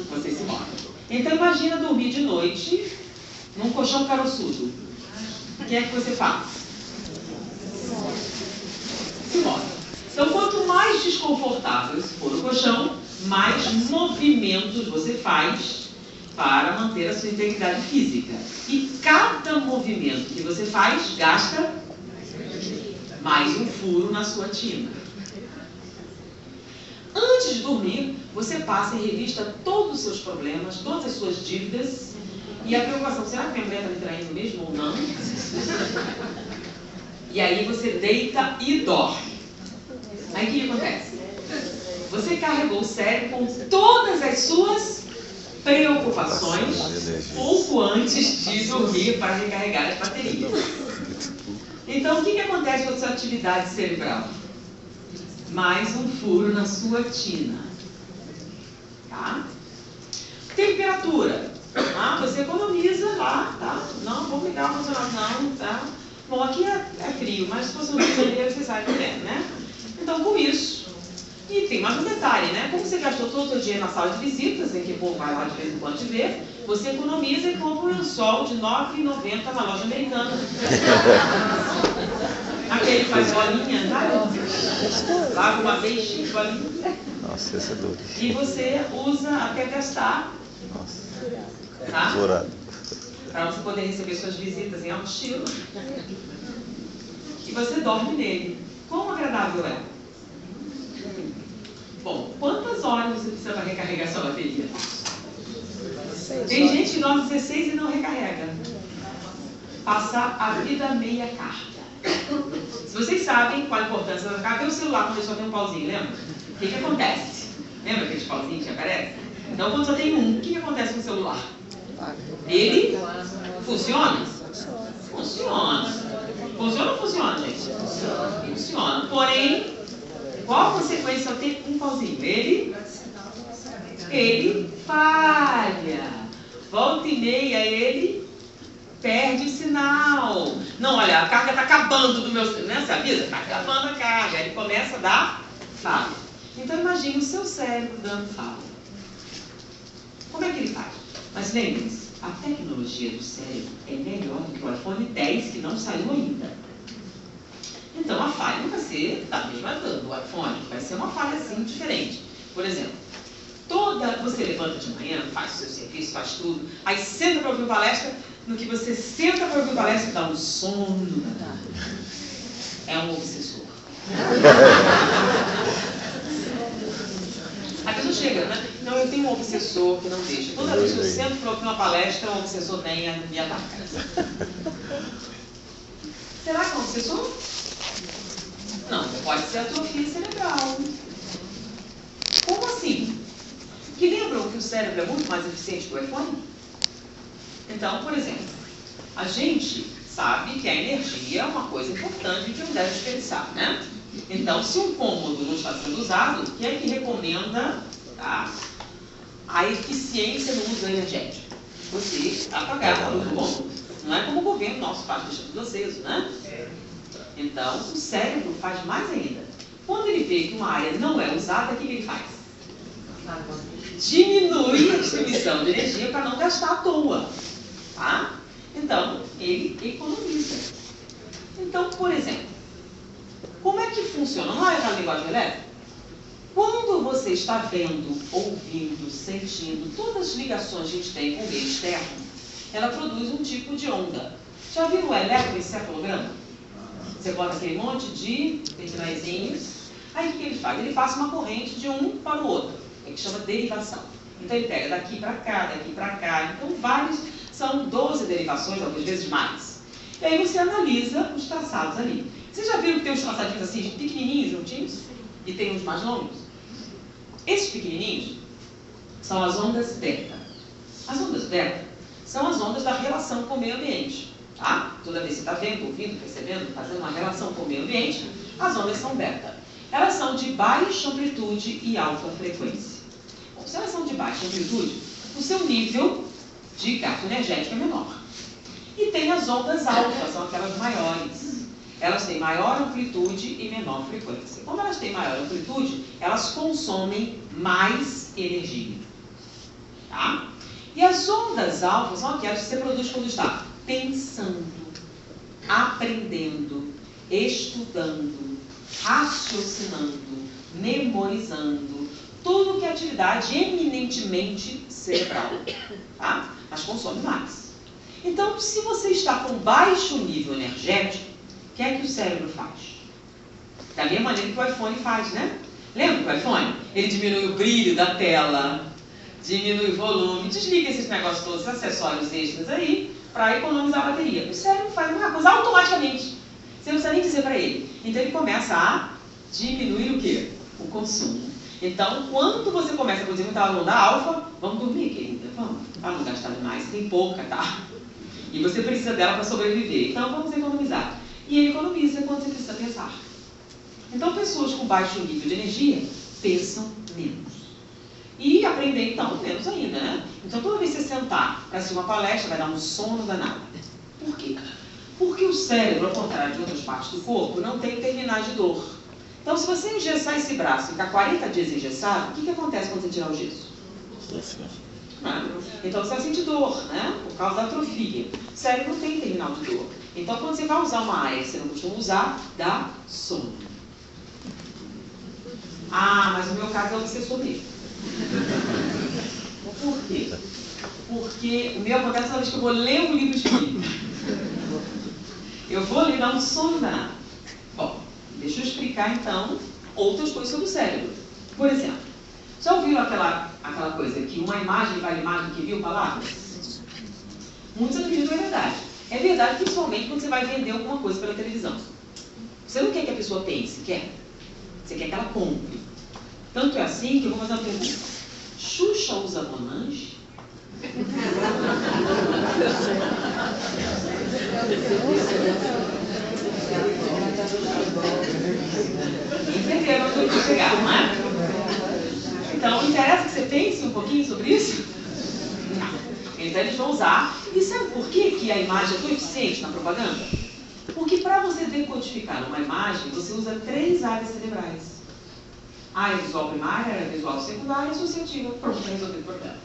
[SPEAKER 1] Vocês se movem. Então imagina dormir de noite num colchão caroçudo. O que é que você faz? Se move. Então quanto mais desconfortável for o colchão, mais movimentos você faz para manter a sua integridade física. E cada movimento que você faz gasta mais um furo na sua tina. Antes de dormir, você passa em revista todos os seus problemas, todas as suas dívidas, e a preocupação, será que minha mulher está me traindo mesmo ou não? E aí você deita e dorme. Aí o que acontece? Você carregou o cérebro com todas as suas preocupações pouco antes de dormir para recarregar as baterias. Então, o que acontece com a sua atividade cerebral? Mais um furo na sua tina. Tá? Temperatura. Ah, você economiza lá, tá? Não, vou ligar o funcionário, não, tá? Bom, aqui é frio, mas se fosse no Rio de Janeiro, você sabe que é, né? Então, com isso, e tem mais um detalhe, né? Como você gastou todo o seu dinheiro na sala de visitas, em que o povo vai lá de vez em quando te ver, você economiza e compra um lençol de R$ 9,90 na loja americana. Aquele que faz bolinha, sabe? Lava uma vez, X bolinha.
[SPEAKER 3] Nossa, esse é duro.
[SPEAKER 1] E você usa até gastar.
[SPEAKER 3] Nossa.
[SPEAKER 1] Tá?
[SPEAKER 3] Dourado.
[SPEAKER 1] Para você poder receber suas visitas em alto estilo. E você dorme nele. Quão agradável é? Bom, quantas horas você precisa para recarregar sua bateria? Tem gente que dorme 16 e não recarrega. Passar a vida meia carga. Se vocês sabem qual a importância da carga, é o celular quando só tem um pauzinho, lembra? O que acontece? Lembra aqueles pauzinhos que aparecem? Então, quando só tem um, o que acontece com o celular? Ele funciona? Funciona. Funciona ou funciona, gente? Funciona. Porém, qual a consequência de ter um pauzinho? Ele falha. Volta e meia, ele perde o sinal. Não, olha, a carga está acabando do meu... Né? Você avisa? Está acabando a carga. Ele começa a dar falha. Então, imagine o seu cérebro dando falha. Como é que ele faz? Mas lembre-se, a tecnologia do cérebro é melhor do que o iPhone 10, que não saiu ainda. Então, a falha não vai ser da mesma do iPhone, vai ser uma falha assim diferente. Por exemplo, você levanta de manhã, faz o seu serviço, faz tudo, aí senta para ouvir palestra, no que você senta para ouvir palestra, dá um sono danado. É um obsessor. A pessoa chega, né? Não, eu tenho um obsessor que não deixa. Toda vez que eu sento para ouvir uma palestra, um obsessor vem e me ataca. Será que é um obsessor? Não, pode ser atrofia cerebral. Como assim? Que lembram que o cérebro é muito mais eficiente que o iPhone? Então, por exemplo, A gente sabe que a energia é uma coisa importante que não deve desperdiçar, né? Então, se um cômodo não está sendo usado, quem é que recomenda, tá, a eficiência no uso energético? Você apagar o cômodo. Não é como o governo nosso faz, deixa tudo aceso, né? Então, o cérebro faz mais ainda. Quando ele vê que uma área não é usada, o que ele faz? Diminui a distribuição de energia para não gastar à toa. Tá? Então, ele economiza. Então, por exemplo, como é que funciona? Não é a linguagem elétrica? Quando você está vendo, ouvindo, sentindo, todas as ligações que a gente tem com o meio externo, ela produz um tipo de onda. Já viram o eletroencefalograma? Você bota aquele monte de sinaizinhos, aí o que ele faz? Ele passa uma corrente de um para o outro, que chama derivação. Então ele pega daqui para cá, então são 12 derivações, algumas vezes mais. E aí você analisa os traçados ali. Vocês já viram que tem uns traçadinhos assim, pequenininhos, juntinhos? E tem uns mais longos? Esses pequenininhos são as ondas beta. As ondas beta são as ondas da relação com o meio ambiente. Tá? Toda vez que você está vendo, ouvindo, percebendo, fazendo uma relação com o meio ambiente, as ondas são beta. Elas são de baixa amplitude e alta frequência. Bom, se elas são de baixa amplitude, o seu nível de gasto energético é menor. E tem as ondas altas, são aquelas maiores. Elas têm maior amplitude e menor frequência. Como elas têm maior amplitude, elas consomem mais energia. Tá? E as ondas altas são aquelas que você produz quando está pensando, aprendendo, estudando, raciocinando, memorizando, tudo que é atividade eminentemente cerebral, tá? Mas consome mais. Então, se você está com baixo nível energético, o que é que o cérebro faz? Da mesma maneira que o iPhone faz, né? Lembra que o iPhone? Ele diminui o brilho da tela, diminui o volume, desliga esses negócios todos, acessórios extras aí, para economizar a bateria. O cérebro faz uma coisa automaticamente. Você não precisa nem dizer para ele. Então ele começa a diminuir o quê? O consumo. Então, quando você começa a produzir muita onda alfa, vamos dormir, querida? Vamos. Para não gastar demais, tem pouca, tá? E você precisa dela para sobreviver. Então, vamos economizar. E ele economiza quando você precisa pensar. Então, pessoas com baixo nível de energia pensam menos. E aprender, então, menos ainda, né? Então, toda vez que você sentar para assistir uma palestra, vai dar um sono danado. Por quê? Porque o cérebro, ao contrário de outras partes do corpo, não tem terminais de dor. Então, se você engessar esse braço e ficar 40 dias engessado, o que acontece quando você tirar o gesso? Então, você vai sentir dor, né? Por causa da atrofia. O cérebro não tem terminal de dor. Então, quando você vai usar uma área que você não costuma usar, dá sono. Ah, mas o meu caso é obsessor mesmo. Por quê? Porque o meu acontece toda vez que eu vou ler um livro espírita. Eu vou ler, dar um sono danado. Bom, deixa eu explicar então outras coisas sobre o cérebro. Por exemplo, já ouviram aquela coisa que uma imagem vale mais do que 1000 palavras? Muitos acreditam que é verdade. É verdade principalmente quando você vai vender alguma coisa pela televisão. Você não quer que a pessoa pense, quer? Você quer que ela compre. Tanto é assim que eu vou fazer uma pergunta. Xuxa usa Monange? Entenderam onde eu vou chegar, não é? Então, interessa que você pense um pouquinho sobre isso? Não. Então, eles vão usar. E sabe por que a imagem é tão eficiente na propaganda? Porque para você decodificar uma imagem, você usa 3 áreas cerebrais. Área visual primária, área visual secundária e associativa. Pronto, resolver o problema.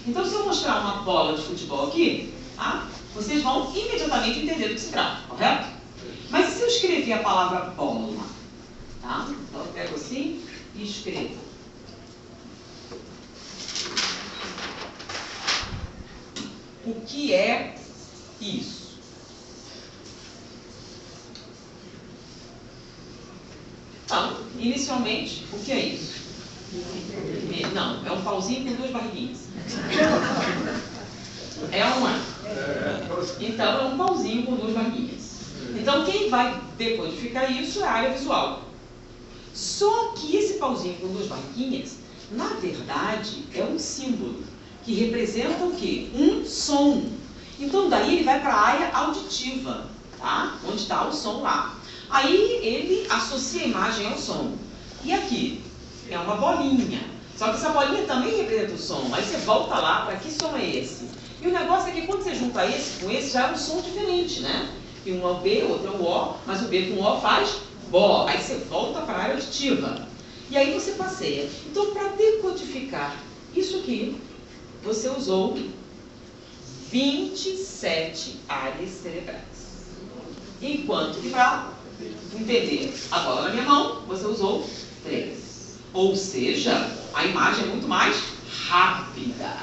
[SPEAKER 1] Então, se eu mostrar uma bola de futebol aqui, tá? Vocês vão imediatamente entender do que se trata, correto? Mas e se eu escrever a palavra bola? Tá? Então, eu pego assim e escrevo. O que é isso? Então, inicialmente, o que é isso? Não, é um pauzinho com 2 barriguinhas. É ou não é? Então, é um pauzinho com 2 barriguinhas. Então, quem vai decodificar isso é a área visual. Só que esse pauzinho com 2 barriguinhas, na verdade, é um símbolo que representa o quê? Um som. Então, daí ele vai para a área auditiva, tá? Onde está o som lá. Aí ele associa a imagem ao som. E aqui é uma bolinha. Só que essa bolinha também representa o som. Aí você volta lá, para que som é esse? E o negócio é que quando você junta esse com esse, já é um som diferente, né? E um é o B, outro é o O, mas o B com o O faz Bó. Aí você volta para a área auditiva. E aí você passeia. Então, para decodificar isso aqui, você usou 27 áreas cerebrais. Enquanto que para entender a bola na minha mão, você usou 3. Ou seja, a imagem é muito mais rápida.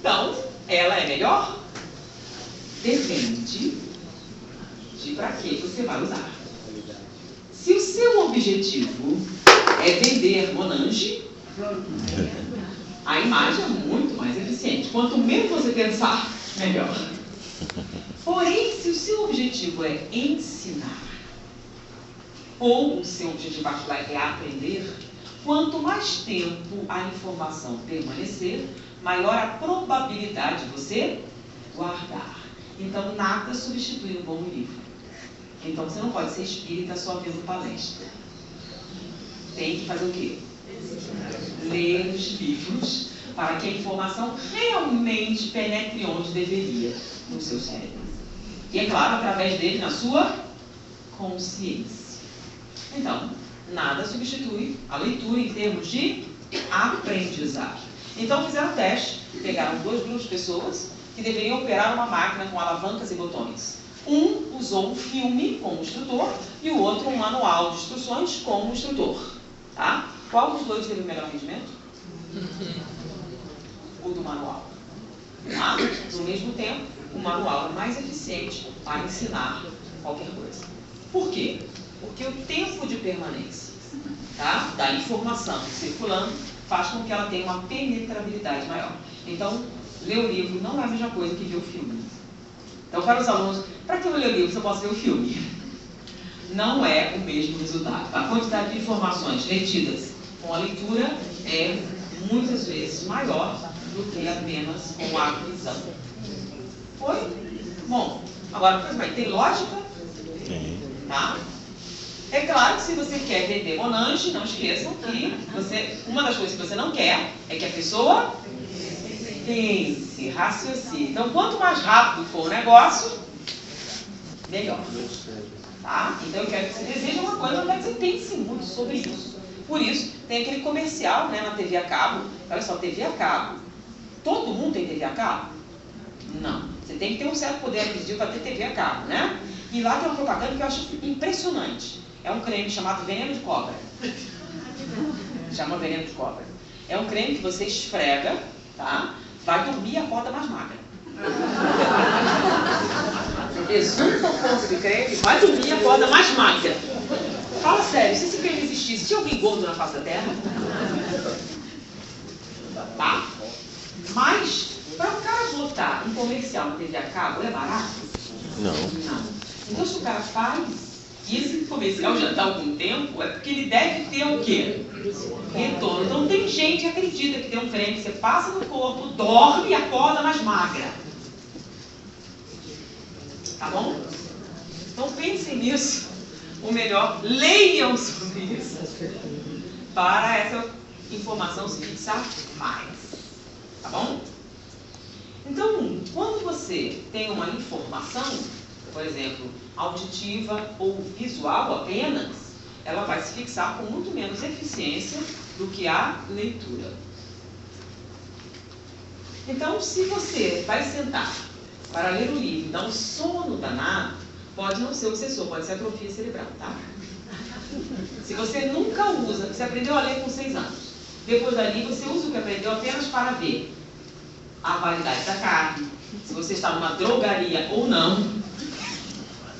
[SPEAKER 1] Então, ela é melhor? Depende de para que você vai usar. Se o seu objetivo é vender Monange, a imagem é muito mais eficiente. Quanto menos você pensar, melhor. Porém, se o seu objetivo é ensinar, ou o seu objetivo particular é aprender, quanto mais tempo a informação permanecer, maior a probabilidade de você guardar. Então, nada substitui um bom livro. Então, você não pode ser espírita só vendo palestra. Tem que fazer o quê? Ler os livros para que a informação realmente penetre onde deveria, no seu cérebro. E, é claro, através dele, na sua consciência. Então, nada substitui a leitura em termos de aprendizagem. Então, fizeram teste, pegaram 2 grupos de pessoas que deveriam operar uma máquina com alavancas e botões. Um usou um filme como instrutor e o outro um manual de instruções como instrutor. Tá? Qual dos dois teve o melhor rendimento? O do manual. Tá? No mesmo tempo, o manual é mais eficiente para ensinar qualquer coisa. Por quê? Porque o tempo de permanência, tá, da informação circulando faz com que ela tenha uma penetrabilidade maior. Então, ler o livro não é a mesma coisa que ver o filme. Então, para os alunos, para que eu ler o livro se eu posso ver o filme? Não é o mesmo resultado. A quantidade de informações retidas com a leitura é muitas vezes maior do que apenas com a visão. Foi? Bom, agora, tem lógica? Tá? É claro que se você quer vender Monange, não esqueçam que uma das coisas que você não quer é que a pessoa pense, raciocine. Então, quanto mais rápido for o negócio, melhor. Tá? Então, eu quero que você deseje uma coisa, eu quero que você pense muito sobre isso. Por isso, tem aquele comercial, né, na TV a cabo. Olha só, TV a cabo. Todo mundo tem TV a cabo? Não. Você tem que ter um certo poder aquisitivo para ter TV a cabo, né? E lá tem uma propaganda que eu acho impressionante. É um creme chamado veneno de cobra. Chama veneno de cobra. É um creme que você esfrega, tá? Vai dormir e acorda mais magra. Exulta o corpo do creme, vai dormir e acorda mais magra. Fala sério, se esse creme existisse, tinha alguém gordo na face da terra? Tá? Mas, para o cara botar um comercial na TV a cabo, é barato?
[SPEAKER 4] Não.
[SPEAKER 1] Não. Então, se o cara faz, e esse comercial já está há algum tempo, é porque ele deve ter o quê? Retorno. Então, tem gente que acredita que tem um creme que você passa no corpo, dorme e acorda mais magra. Tá bom? Então, pensem nisso. Ou melhor, leiam sobre isso. Para essa informação se fixar mais. Tá bom? Então, quando você tem uma informação, por exemplo, auditiva ou visual apenas, ela vai se fixar com muito menos eficiência do que a leitura. Então, se você vai sentar para ler o livro e dar um sono danado, pode não ser obsessor, pode ser atrofia cerebral, tá? Se você nunca usa, você aprendeu a ler com 6 anos, depois dali você usa o que aprendeu apenas para ver a validade da carne, se você está numa drogaria ou não,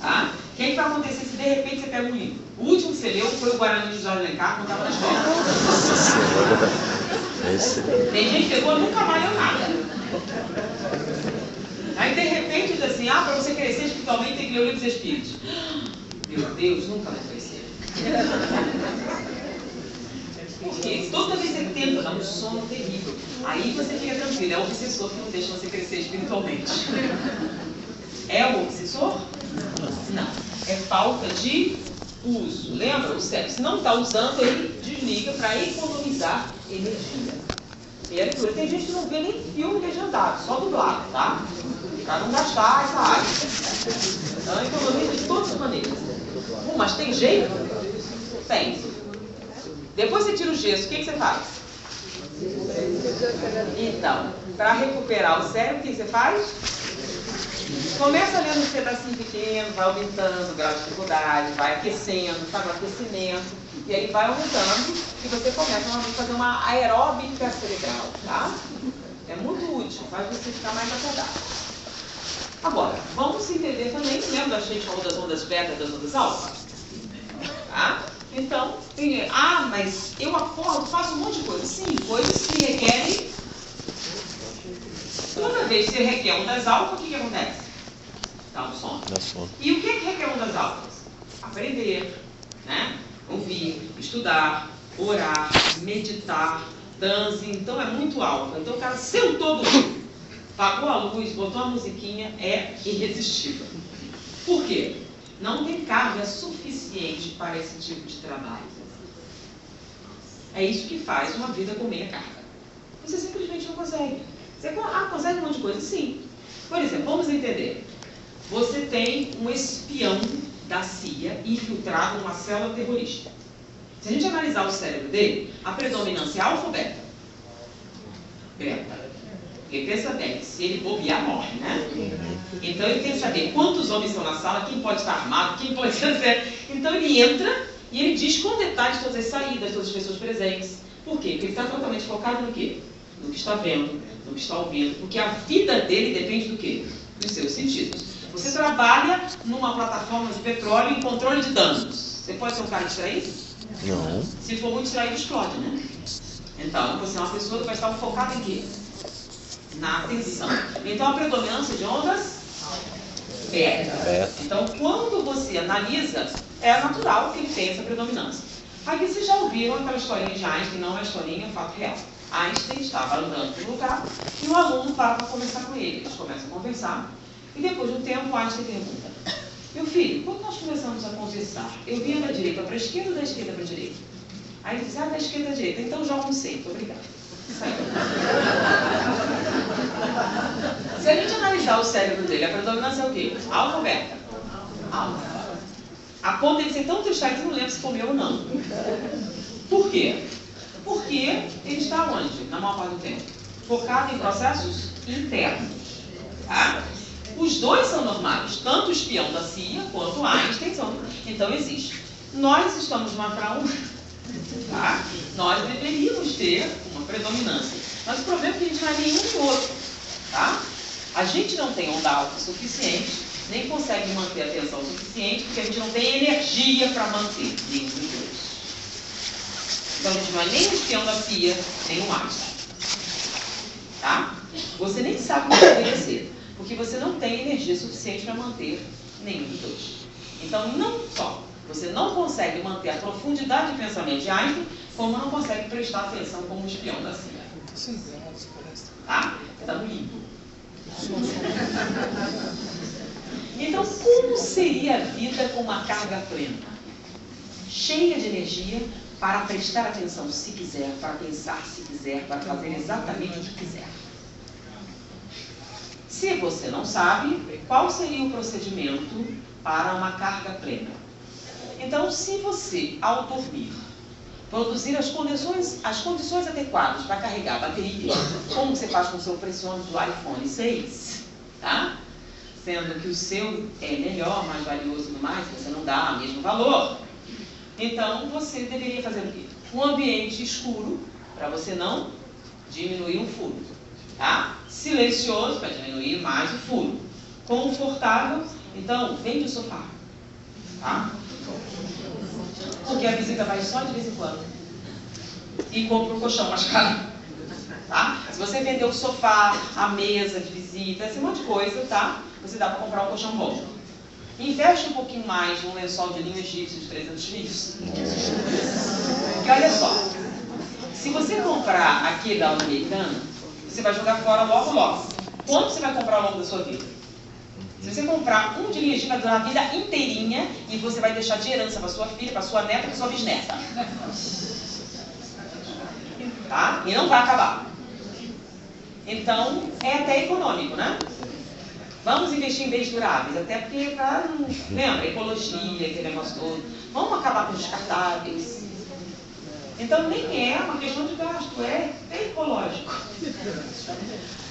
[SPEAKER 1] tá? O que vai acontecer se de repente você pega um livro? O último que você leu foi o Guarani de Jorge Alencar, quando estava na escola. Tem gente que pegou e nunca mais leu nada. Aí de repente diz assim, para você crescer espiritualmente tem que ler o livro dos Espíritos. Meu Deus, nunca vai crescer. Porque toda vez que você tenta dar dá um sono terrível. Aí você fica tranquilo, é o obsessor que não deixa você crescer espiritualmente. É o obsessor? Não. É falta de uso. Lembra? O cérebro, se não está usando, ele desliga para economizar energia. E a leitura, tem gente que não vê nem filme legendado, só dublado, tá? Para não gastar essa área. Então, economiza de todas as maneiras. Mas tem jeito? Tem. Depois você tira o gesso, o que você faz? Então, para recuperar o cérebro, o que você faz? Começa lendo um pedacinho pequeno, vai aumentando o grau de dificuldade, vai aquecendo, sabe, o aquecimento. E aí vai aumentando e você começa a fazer uma aeróbica cerebral, tá? É muito útil, faz você ficar mais acordado. Agora, vamos entender também, lembra que a gente falou das ondas beta e das ondas alfa? Tá? Então, mas eu acordo, faço um monte de coisa. Sim, coisas que requerem. Toda vez que você requer ondas alfa, o que acontece? Dá um sono.
[SPEAKER 4] Dá sono.
[SPEAKER 1] E o que requer ondas alfas? Aprender, né? Ouvir, estudar, orar, meditar, dança. Então é muito alfa. Então o cara sentou do mundo, apagou a luz, botou a musiquinha, é irresistível. Por quê? Não tem carga suficiente para esse tipo de trabalho. É isso que faz uma vida com meia carga. Você simplesmente não consegue. Você consegue um monte de coisa? Sim. Por exemplo, vamos entender. Você tem um espião da CIA infiltrado numa célula terrorista. Se a gente analisar o cérebro dele, a predominância é alfa ou beta? Beta. Porque pensa bem, se ele bobear, morre, né? Então ele tem que saber quantos homens estão na sala, quem pode estar armado, quem pode ser. Então ele entra e ele diz com detalhes todas as saídas, todas as pessoas presentes. Por quê? Porque ele está totalmente focado no quê? No que está vendo, no que está ouvindo. Porque a vida dele depende do quê? Dos seus sentidos. Você trabalha numa plataforma de petróleo em controle de danos. Você pode ser um cara distraído?
[SPEAKER 4] Não.
[SPEAKER 1] Se for muito distraído, explode, né? Então, você é uma pessoa que vai estar focada em quê? Na atenção. Então, a predominância de ondas? Beta. Então, quando você analisa, é natural que ele tenha essa predominância. Aí vocês já ouviram aquela historinha de Einstein, não é uma historinha, é um fato real. Einstein estava andando por um lugar e um aluno para conversar com ele. Eles começam a conversar e depois de um tempo Einstein pergunta: meu filho, quando nós começamos a conversar, eu vinha da direita para a esquerda ou da esquerda para a direita? Aí ele diz: da esquerda à direita, então já almocei, muito obrigado. Se a gente analisar o cérebro dele, a predominância é o quê? Alfa ou beta? Alfa. A ponto de ser tão distraído que não lembra se comeu ou não. Por quê? Porque ele está onde, na maior parte do tempo? Focado em processos internos. Tá? Os dois são normais, tanto o espião da CIA quanto o Einstein são. Então existe. Nós estamos numa fraude. Tá? Nós deveríamos ter uma predominância. Mas o problema é que a gente não é nenhum nem outro. Tá? A gente não tem onda alta suficiente, nem consegue manter a atenção suficiente, porque a gente não tem energia para manter nenhum dos dois. Então a gente não é nem o espião da CIA, nem o Einstein. Tá? Você nem sabe como deveria ser, porque você não tem energia suficiente para manter nenhum dos dois. Então não só você não consegue manter a profundidade de pensamento de Einstein, como não consegue prestar atenção como espião da CIA. Tá? Você está no limbo. Então, como seria a vida com uma carga plena? Cheia de energia para prestar atenção se quiser, para pensar se quiser, para fazer exatamente o que quiser. Se você não sabe, qual seria o procedimento para uma carga plena? Então, se você, ao dormir, produzir as condições adequadas para carregar a bateria, como você faz com o seu precioso iPhone 6, tá? Sendo que o seu é melhor, mais valioso e tudo mais, você não dá o mesmo valor. Então, você deveria fazer o quê? Um ambiente escuro, para você não diminuir o furo. Tá? Silencioso, para diminuir mais o furo. Confortável, então, vem do sofá. Tá? Porque a visita vai só de vez em quando. E compra o colchão mais caro. Tá? Se você vender o sofá, a mesa de visita, esse monte de coisa, tá? Você dá para comprar um colchão bom. Investe um pouquinho mais num lençol de linho egípcio de 300 fios. Porque olha só, Se você comprar aqui da Americana, você vai jogar fora logo, logo. Quanto você vai comprar ao longo da sua vida? Se você comprar um de linha vai durar a vida inteirinha e você vai deixar de herança para sua filha, para sua neta, para sua bisneta. Tá? E não vai acabar. Então, é até econômico, né? Vamos investir em bens duráveis, até porque, lembra, ecologia, aquele negócio todo. Vamos acabar com os descartáveis. Então, nem é uma questão de gasto, é ecológico.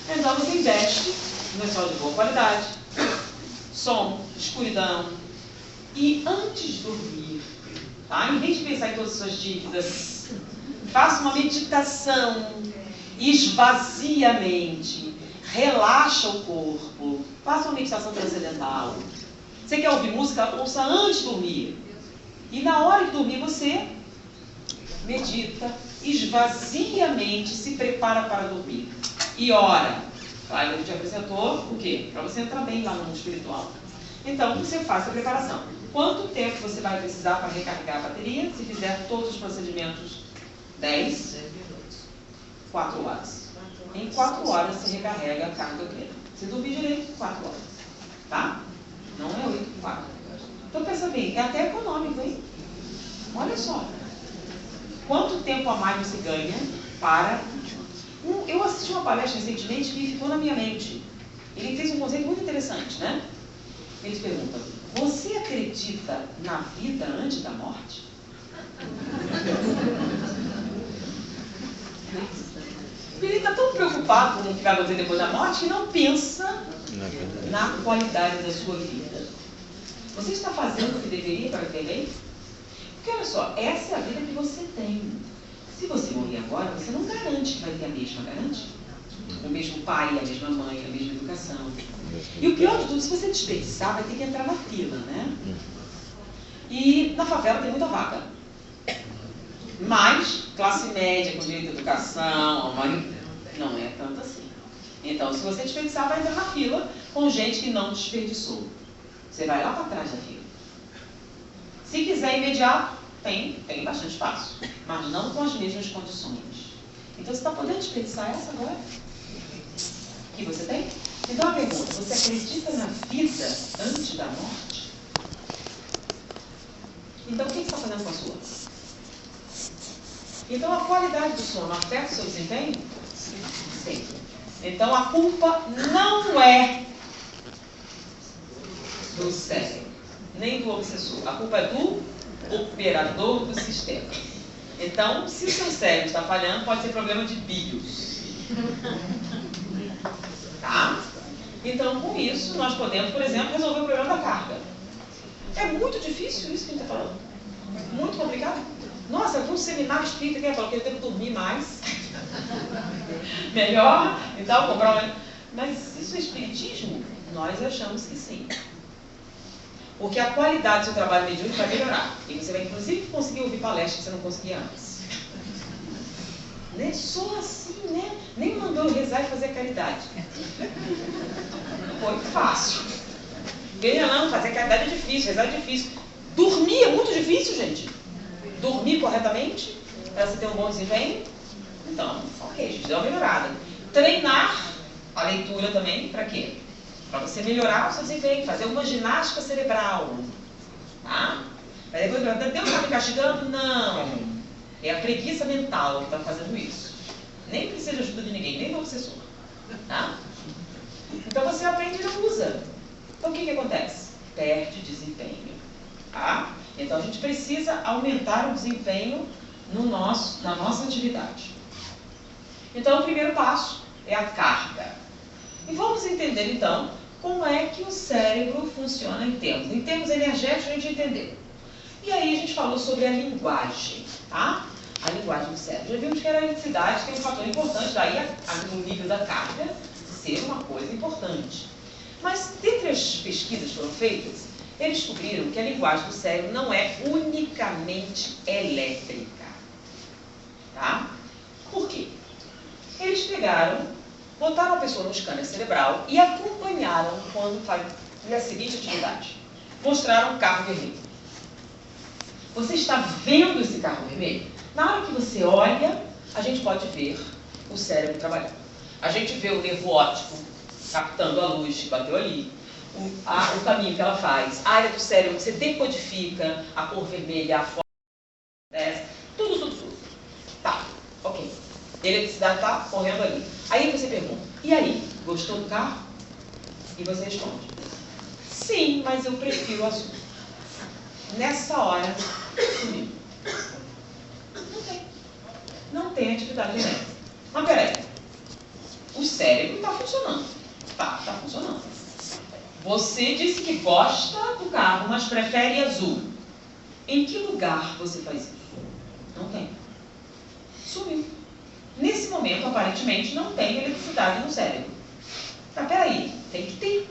[SPEAKER 1] Então, você investe no lençol de boa qualidade, som, escuridão. E antes de dormir, tá? Em vez de pensar em todas as suas dívidas, faça uma meditação, esvazia a mente, relaxa o corpo, faça uma meditação transcendental. Você quer ouvir música? Ouça antes de dormir. E na hora de dormir você medita, esvazia a mente, se prepara para dormir. E ora. Claro, a gente apresentou o quê? Para você entrar bem lá no mundo espiritual. Então, você faz a preparação. Quanto tempo você vai precisar para recarregar a bateria? Se fizer todos os procedimentos 10, 4 horas. Em 4 horas você recarrega a carga plena. Se dormir direito, 4 horas. Tá? Não é 8, 4. Então pensa bem, é até econômico, hein? Olha só. Quanto tempo a mais você ganha para... Eu assisti uma palestra recentemente que ficou na minha mente. Ele fez um conceito muito interessante, né? Ele pergunta, você acredita na vida antes da morte? Ele está tão preocupado com o que vai acontecer depois da morte que não pensa na qualidade da sua vida. Você está fazendo o que deveria para ter bem? Porque olha só, essa é a vida que você tem. Se você morrer agora, você não garante que vai ter a mesma, garante? O mesmo pai, a mesma mãe, a mesma educação. E o pior de tudo, se você desperdiçar, vai ter que entrar na fila, né? E na favela tem muita vaga. Mas, classe média, com direito à educação, não é tanto assim. Então, se você desperdiçar, vai entrar na fila com gente que não desperdiçou. Você vai lá para trás da fila. Se quiser imediato, tem bastante espaço, mas não com as mesmas condições. Então, você está podendo desperdiçar essa agora? Que você tem? Então, a pergunta, você acredita na vida antes da morte? Então, o que você está fazendo com a sua? Então, a qualidade do sono afeta o seu desempenho? Sim. Então, a culpa não é do cérebro, nem do obsessor. A culpa é do operador do sistema. Então, se o seu cérebro está falhando, pode ser problema de BIOS. Tá? Então, com isso, nós podemos, por exemplo, resolver o problema da carga. É muito difícil isso que a gente está falando. Muito complicado. Nossa, eu vi um seminário espírita que falou que eu tenho que dormir mais. Melhor e tal, comprar uma... Mas isso é espiritismo? Nós achamos que sim. Porque a qualidade do seu trabalho mediúnico vai melhorar. E você vai, inclusive, conseguir ouvir palestras que você não conseguia antes. Né? Só assim, né? Nem mandou rezar e fazer caridade. Foi fácil. Ganha não, fazer caridade é difícil, rezar é difícil. Dormir é muito difícil, gente. Dormir corretamente, para você ter um bom desempenho. Então, ok, gente, deu uma melhorada. Treinar a leitura também, para quê? Para você melhorar o seu desempenho, fazer uma ginástica cerebral. Tá? Mas depois, Deus está me castigando? Não. É a preguiça mental que está fazendo isso. Nem precisa de ajuda de ninguém, nem do obsessor. Tá? Então você aprende e não usa. Então o que acontece? Perde desempenho. Tá? Então a gente precisa aumentar o desempenho na nossa atividade. Então o primeiro passo é a carga. E vamos entender então como é que o cérebro funciona em termos energéticos a gente entendeu. E aí a gente falou sobre a linguagem, tá? A linguagem do cérebro. Já vimos que a eletricidade tem um fator importante, daí o nível da carga ser uma coisa importante. Mas dentre as pesquisas que foram feitas, eles descobriram que a linguagem do cérebro não é unicamente elétrica. Tá? Por quê? Eles botaram a pessoa no scanner cerebral e acompanharam quando faz a seguinte atividade. Mostraram um carro vermelho. Você está vendo esse carro vermelho? Na hora que você olha, a gente pode ver o cérebro trabalhando. A gente vê o nervo óptico captando a luz que bateu ali, o caminho que ela faz, a área do cérebro que você decodifica, a cor vermelha, a forma, tudo. Tá, ok. A eletricidade está correndo ali. Aí você pergunta, e aí, gostou do carro? E você responde, sim, mas eu prefiro o azul. Nessa hora, sumiu. Não tem atividade elétrica. Mas peraí, o cérebro está funcionando. Tá funcionando. Você disse que gosta do carro, mas prefere azul. Em que lugar você faz isso? Não tem. Sumiu. Nesse momento, aparentemente, não tem eletricidade no cérebro. Tá, peraí, tem que ter.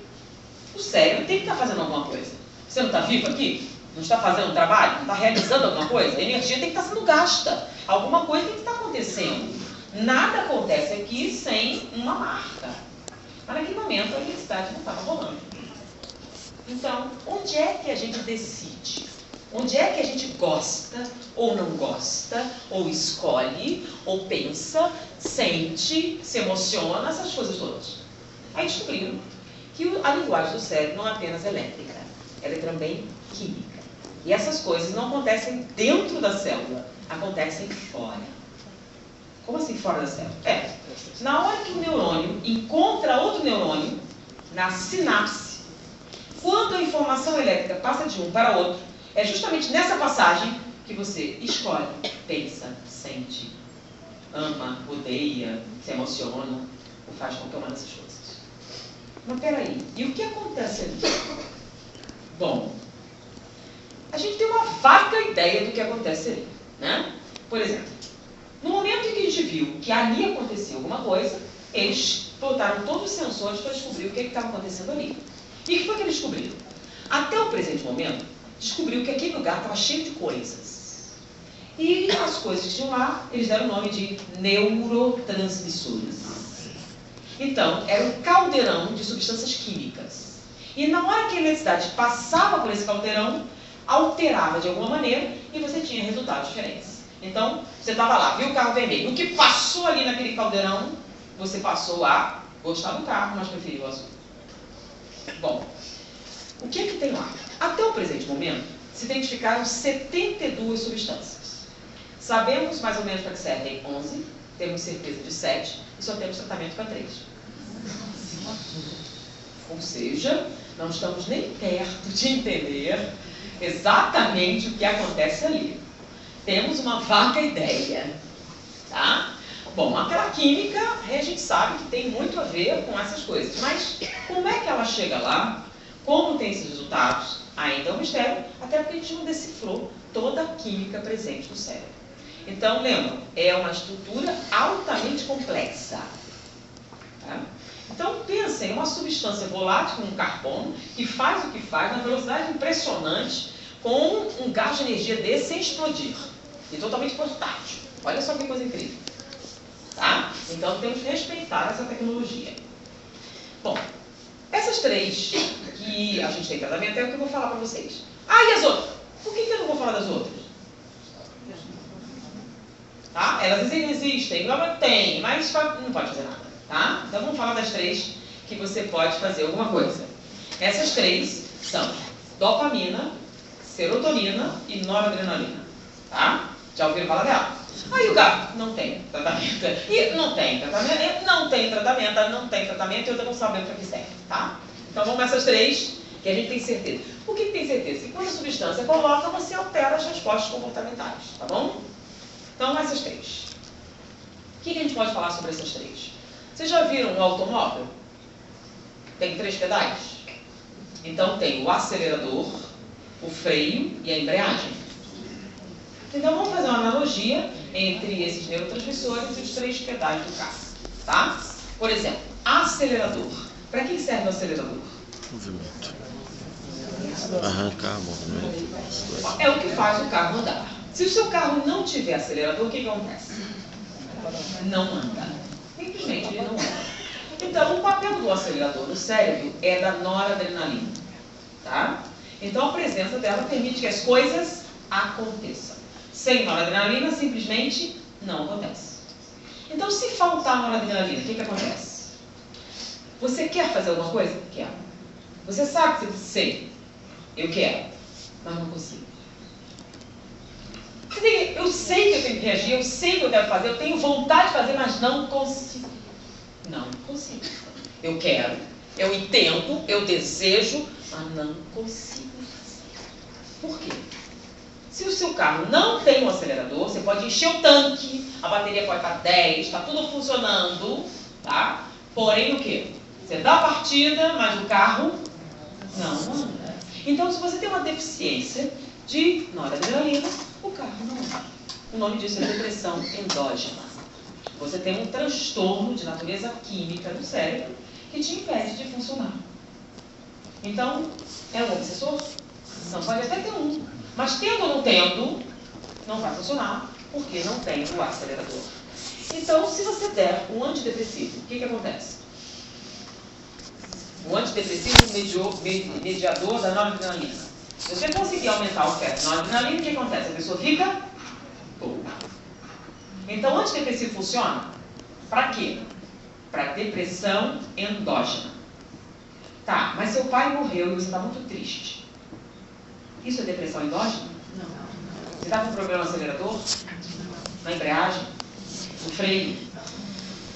[SPEAKER 1] O cérebro tem que estar fazendo alguma coisa. Você não está vivo aqui? Não está fazendo um trabalho? Não está realizando alguma coisa? A energia tem que estar sendo gasta. Alguma coisa tem que estar acontecendo. Nada acontece aqui sem uma marca. Mas naquele momento a eletricidade não estava rolando. Então, onde é que a gente decide? Onde é que a gente gosta, ou não gosta, ou escolhe, ou pensa, sente, se emociona, essas coisas todas? Aí descobriram que a linguagem do cérebro não é apenas elétrica, ela é também química. E essas coisas não acontecem dentro da célula, acontecem fora. Como assim fora da célula? Na hora que o neurônio encontra outro neurônio, na sinapse, quando a informação elétrica passa de um para outro, é justamente nessa passagem que você escolhe, pensa, sente, ama, odeia, se emociona, ou faz qualquer uma dessas coisas. Mas peraí, e o que acontece ali? Bom, a gente tem uma vaga ideia do que acontece ali, né? Por exemplo, no momento em que a gente viu que ali aconteceu alguma coisa, eles botaram todos os sensores para descobrir o que estava acontecendo ali. E o que foi que eles descobriram? Até o presente momento, descobriu que aquele lugar estava cheio de coisas. E as coisas que tinham lá, eles deram o nome de neurotransmissores. Então, era um caldeirão de substâncias químicas. E na hora que a eletricidade passava por esse caldeirão, alterava de alguma maneira e você tinha resultados diferentes. Então, você estava lá, viu o carro vermelho. O que passou ali naquele caldeirão, você passou a gostar do carro, mas preferiu o azul. Bom, o que é que tem lá? Até o presente momento, se identificaram 72 substâncias. Sabemos mais ou menos para que servem 11, temos certeza de 7 e só temos tratamento para 3. Ou seja, não estamos nem perto de entender exatamente o que acontece ali. Temos uma vaga ideia, tá? Bom, aquela química, a gente sabe que tem muito a ver com essas coisas, mas como é que ela chega lá? Como tem esses resultados? Ainda é um mistério, até porque a gente não decifrou toda a química presente no cérebro. Então, lembra, é uma estrutura altamente complexa. Tá? Então, pensa em uma substância volátil, como um carbono, que faz o que faz, na velocidade impressionante, com um gasto de energia desse sem explodir. E totalmente portátil. Olha só que coisa incrível. Tá? Então, temos que respeitar essa tecnologia. Bom, essas 3 que a gente tem tratamento é o que eu vou falar para vocês. Ah, e as outras? Por que eu não vou falar das outras? Tá? Elas existem, tem, mas não pode fazer nada. Tá? Então, vamos falar das 3 que você pode fazer alguma coisa. Essas 3 são dopamina, serotonina e noradrenalina. Tá? Já ouviram falar dela? Aí o gato não tem tratamento. E não tem tratamento, não tem tratamento, não tem tratamento, e eu não sabendo para que serve. Tá? Então vamos essas 3 que a gente tem certeza. Por que tem certeza? Que quando a substância coloca, você altera as respostas comportamentais. Tá bom? Então essas 3. O que a gente pode falar sobre essas 3? Vocês já viram um automóvel? Tem 3 pedais? Então tem o acelerador, o freio e a embreagem. Então vamos fazer uma analogia entre esses neurotransmissores e os 3 pedais do carro. Tá? Por exemplo, acelerador. Para que serve o acelerador?
[SPEAKER 4] Movimento. Arrancar movimento.
[SPEAKER 1] É o que faz o carro andar. Se o seu carro não tiver acelerador, o que acontece? Não anda. Simplesmente ele não anda. Então, o papel do acelerador no cérebro é da noradrenalina. Tá? Então, a presença dela permite que as coisas aconteçam. Sem noradrenalina, simplesmente não acontece. Então, se faltar noradrenalina, o que acontece? Você quer fazer alguma coisa? Quer. Você sabe que você sei. Eu quero, mas não consigo. Eu sei que eu tenho que reagir, eu sei que eu quero fazer, eu tenho vontade de fazer, mas não consigo. Não consigo. Eu quero, eu entendo, eu desejo, mas não consigo fazer. Por quê? Se o seu carro não tem um acelerador, você pode encher o tanque, a bateria pode estar 10, está tudo funcionando, tá? Porém, o quê? Você dá a partida, mas o carro não anda. Então, se você tem uma deficiência de noradrenalina, o carro não anda. O nome disso é depressão endógena. Você tem um transtorno de natureza química do cérebro que te impede de funcionar. Então, é um obsessor? Não, pode até ter um. Mas tendo ou não tendo, não vai funcionar, porque não tem o acelerador. Então, se você der um antidepressivo, o que acontece? O antidepressivo é mediador da noradrenalina. Se você conseguir aumentar o ferro da noradrenalina, o que acontece? A pessoa fica boa. Então, o antidepressivo funciona? Para quê? Para depressão endógena. Tá, mas seu pai morreu e você está muito triste. Isso é depressão endógena? Não. Você está com problema no acelerador? Na embreagem? No freio?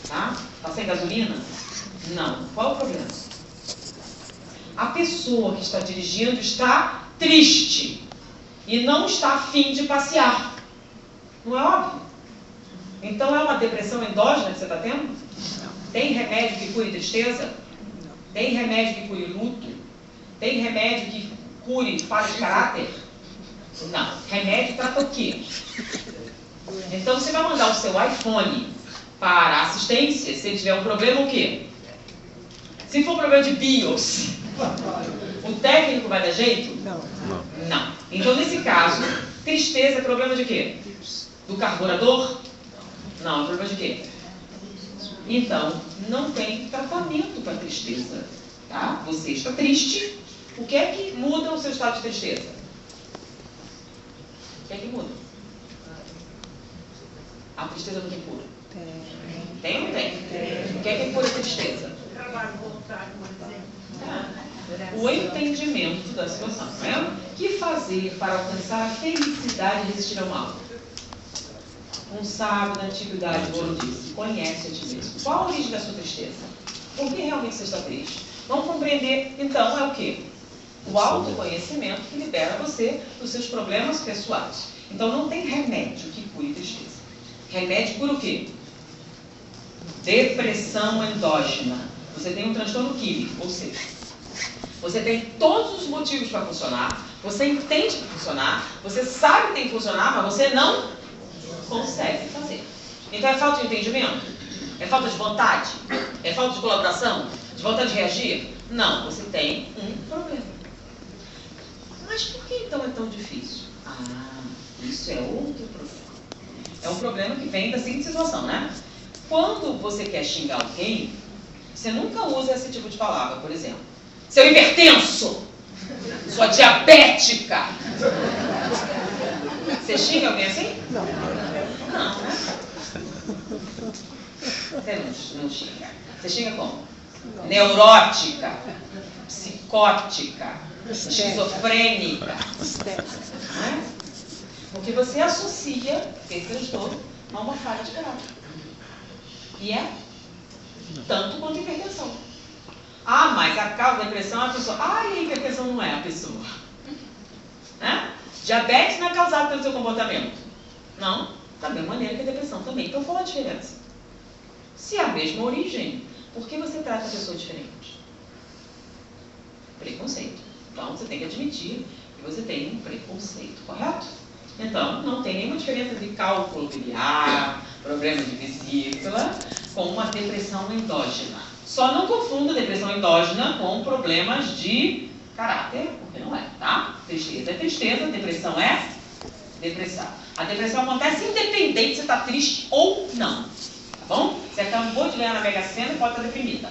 [SPEAKER 1] Tá? Está sem gasolina? Não. Qual é o problema? A pessoa que está dirigindo está triste e não está afim de passear. Não é óbvio? Então é uma depressão endógena que você está tendo? Não. Tem remédio que cure tristeza? Não. Tem remédio que cure luto? Tem remédio que cure falha de caráter? Não. Remédio trata o quê? Então você vai mandar o seu iPhone para assistência se ele tiver um problema o quê? Se for problema de BIOS, o técnico vai dar jeito? Não. Não. Então nesse caso, tristeza é problema de quê? Do carburador? Não, é problema de quê? Então, não tem tratamento para tristeza. Tá? Você está triste. O que é que muda o seu estado de tristeza? O que é que muda? A tristeza não tem cura? Tem ou não tem? O que é que cura a tristeza? O entendimento da situação. Né? O que fazer para alcançar a felicidade e resistir ao mal? Um sábio da antiguidade, Moro disse, conhece a ti mesmo. Qual a origem da sua tristeza? Por que realmente você está triste? Vamos compreender, então, é o quê? O autoconhecimento que libera você dos seus problemas pessoais. Então, não tem remédio que cure tristeza. Remédio cura o quê? Depressão endógena. Você tem um transtorno químico, ou seja, você tem todos os motivos para funcionar, você entende que funcionar, você sabe que tem que funcionar, mas você não consegue fazer. Então é falta de entendimento? É falta de vontade? É falta de colaboração? De vontade de reagir? Não, você tem um problema. Mas por que então é tão difícil? Isso é outro problema. É um problema que vem da seguinte situação, né? Quando você quer xingar alguém, você nunca usa esse tipo de palavra, por exemplo. Seu hipertenso! Sua diabética! Você xinga alguém assim? Não. Não, né? Você não xinga. Você xinga como? Neurótica, psicótica, esquizofrênica. Né? Porque você associa esse transtorno a uma falha de caráter. E é tanto quanto hipertensão. Mas a causa da depressão é a pessoa. E a hipertensão não é a pessoa. Né? Diabetes não é causado pelo seu comportamento. Não, da mesma maneira que a depressão também. Então qual a diferença? Se é a mesma origem, por que você trata a pessoa diferente? Preconceito. Então você tem que admitir que você tem um preconceito, correto? Então não tem nenhuma diferença de cálculo biliar, problema de vesícula, com uma depressão endógena. Só não confunda depressão endógena com problemas de caráter, porque não é, tá? Tristeza é tristeza, depressão é depressão. A depressão acontece independente se você está triste ou não, tá bom? Você acabou de ganhar na Mega Sena e pode estar deprimida.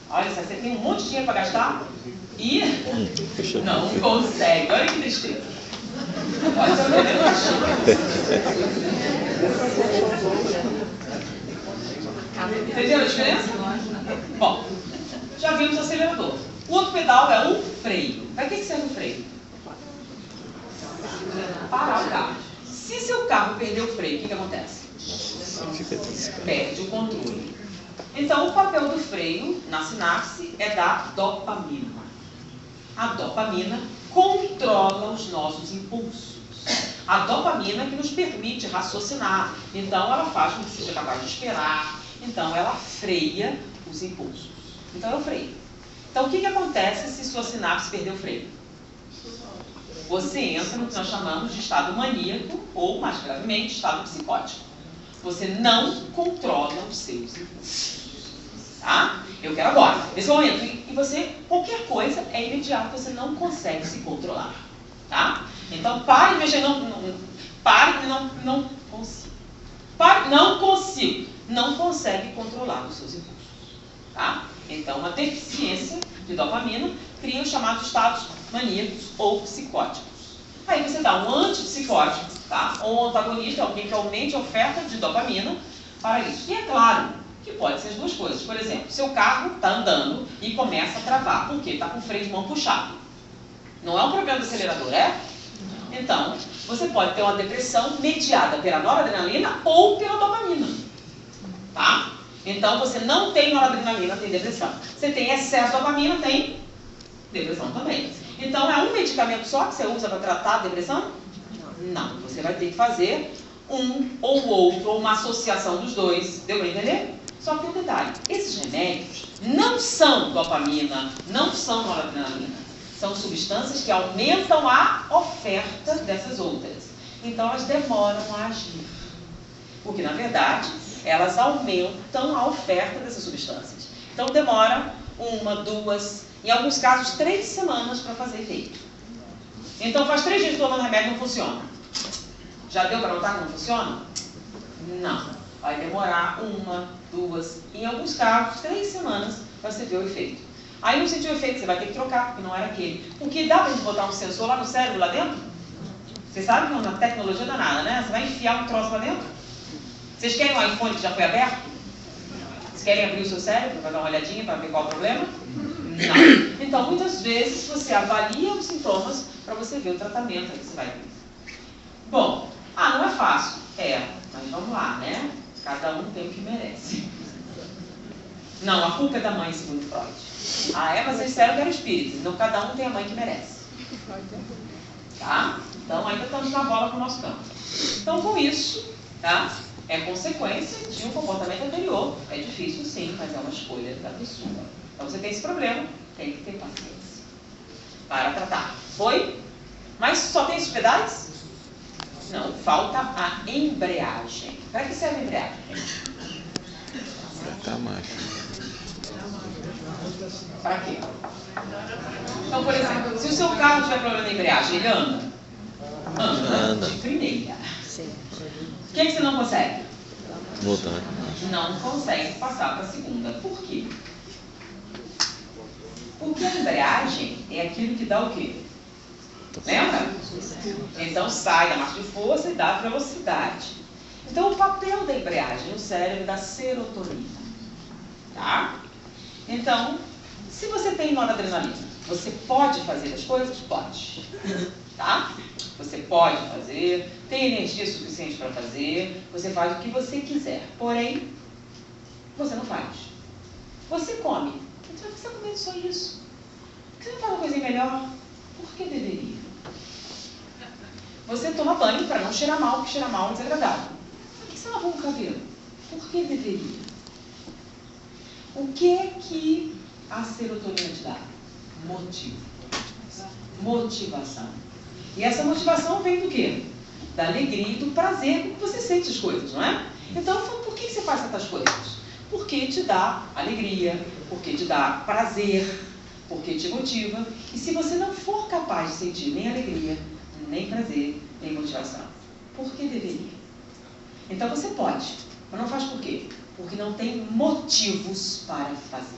[SPEAKER 1] Olha, você tem um monte de dinheiro para gastar e não consegue. Olha que tristeza. Pode ser o Entenderam a diferença? Bom, já vimos o acelerador. O outro pedal é o freio. Para que serve o freio? Parar o carro. Se seu carro perder o freio, o que acontece? Perde o controle. Então, o papel do freio na sinapse é da dopamina. A dopamina controla os nossos impulsos. A dopamina que nos permite raciocinar. Então, ela faz com que você seja capaz de esperar. Então, ela freia os impulsos. Então, é o freio. Então, o que acontece se sua sinapse perder o freio? Você entra no que nós chamamos de estado maníaco ou, mais gravemente, estado psicótico. Você não controla os seus impulsos. Tá? Eu quero agora. Nesse momento. E você, qualquer coisa é imediato, você não consegue se controlar. Tá? Então, pare de mexer. Não consigo. Pare, não consigo. Não consegue controlar os seus impulsos. Tá? Então, uma deficiência de dopamina cria os chamados estados maníacos ou psicóticos. Aí você dá um antipsicótico, tá? Ou um antagonista, alguém que aumente a oferta de dopamina para isso. E é claro que pode ser as duas coisas. Por exemplo, seu carro está andando e começa a travar. Por quê? Está com o freio de mão puxado. Não é um problema do acelerador, é? Então, você pode ter uma depressão mediada pela noradrenalina ou pela dopamina. Tá? Então, você não tem noradrenalina, tem depressão. Você tem excesso de dopamina, tem depressão também. Então, é um medicamento só que você usa para tratar a depressão? Não. Você vai ter que fazer um ou outro, ou uma associação dos dois. Deu para entender? Só que tem um detalhe. Esses remédios não são dopamina, não são noradrenalina. São substâncias que aumentam a oferta dessas outras. Então, elas demoram a agir. Porque, na verdade, elas aumentam a oferta dessas substâncias. Então, demora 1, 2, em alguns casos, 3 semanas para fazer efeito. Então, faz 3 dias tomando remédio e não funciona. Já deu para notar que não funciona? Não. Vai demorar 1, 2, em alguns casos, 3 semanas para você ver o efeito. Aí não sentiu o efeito, você vai ter que trocar, porque não era aquele. Porque dá para a gente botar um sensor lá no cérebro, lá dentro? Vocês sabem que é uma tecnologia danada, né? Você vai enfiar um troço lá dentro? Vocês querem um iPhone que já foi aberto? Vocês querem abrir o seu cérebro para dar uma olhadinha, para ver qual é o problema? Não. Então, muitas vezes, você avalia os sintomas para você ver o tratamento que você vai ter. Bom, não é fácil. Mas vamos lá, né? Cada um tem o que merece. Não, a culpa é da mãe, segundo Freud. Vocês disseram que era espírito. Então, cada um tem a mãe que merece. Tá? Então, ainda estamos na bola com o nosso campo. Então, com isso, tá? É consequência de um comportamento anterior. É difícil, sim, mas é uma escolha da pessoa. Então, você tem esse problema, tem que ter paciência para tratar. Foi? Mas só tem esses pedais? Não, falta a embreagem. Para que serve a embreagem?
[SPEAKER 4] Apertar mais.
[SPEAKER 1] Para quê? Então, por exemplo, se o seu carro tiver problema na embreagem, ele anda? Anda. De primeira.
[SPEAKER 2] Sim.
[SPEAKER 1] O que você não consegue?
[SPEAKER 4] Voltar.
[SPEAKER 1] Não consegue passar para a segunda. Por quê? Porque a embreagem é aquilo que dá o quê? Lembra? Então sai da marcha de força e dá velocidade. Então o papel da embreagem no cérebro é da serotonina. Tá? Então, se você tem noradrenalina, você pode fazer as coisas? Pode. Tá? Você pode fazer, tem energia suficiente para fazer, você faz o que você quiser. Porém, você não faz. Você come. Então você está comendo só isso. Por que você não faz uma coisinha melhor? Por que deveria? Você toma banho para não cheirar mal, porque cheirar mal é desagradável. Por que você lavou o cabelo? Por que deveria? O que é que a serotonina te dá? Motivo. Motivação. E essa motivação vem do quê? Da alegria e do prazer que você sente as coisas, não é? Então, por que você faz certas coisas? Porque te dá alegria, porque te dá prazer, porque te motiva. E se você não for capaz de sentir nem alegria, nem prazer, nem motivação, por que deveria? Então você pode, mas não faz por quê? Porque não tem motivos para fazer.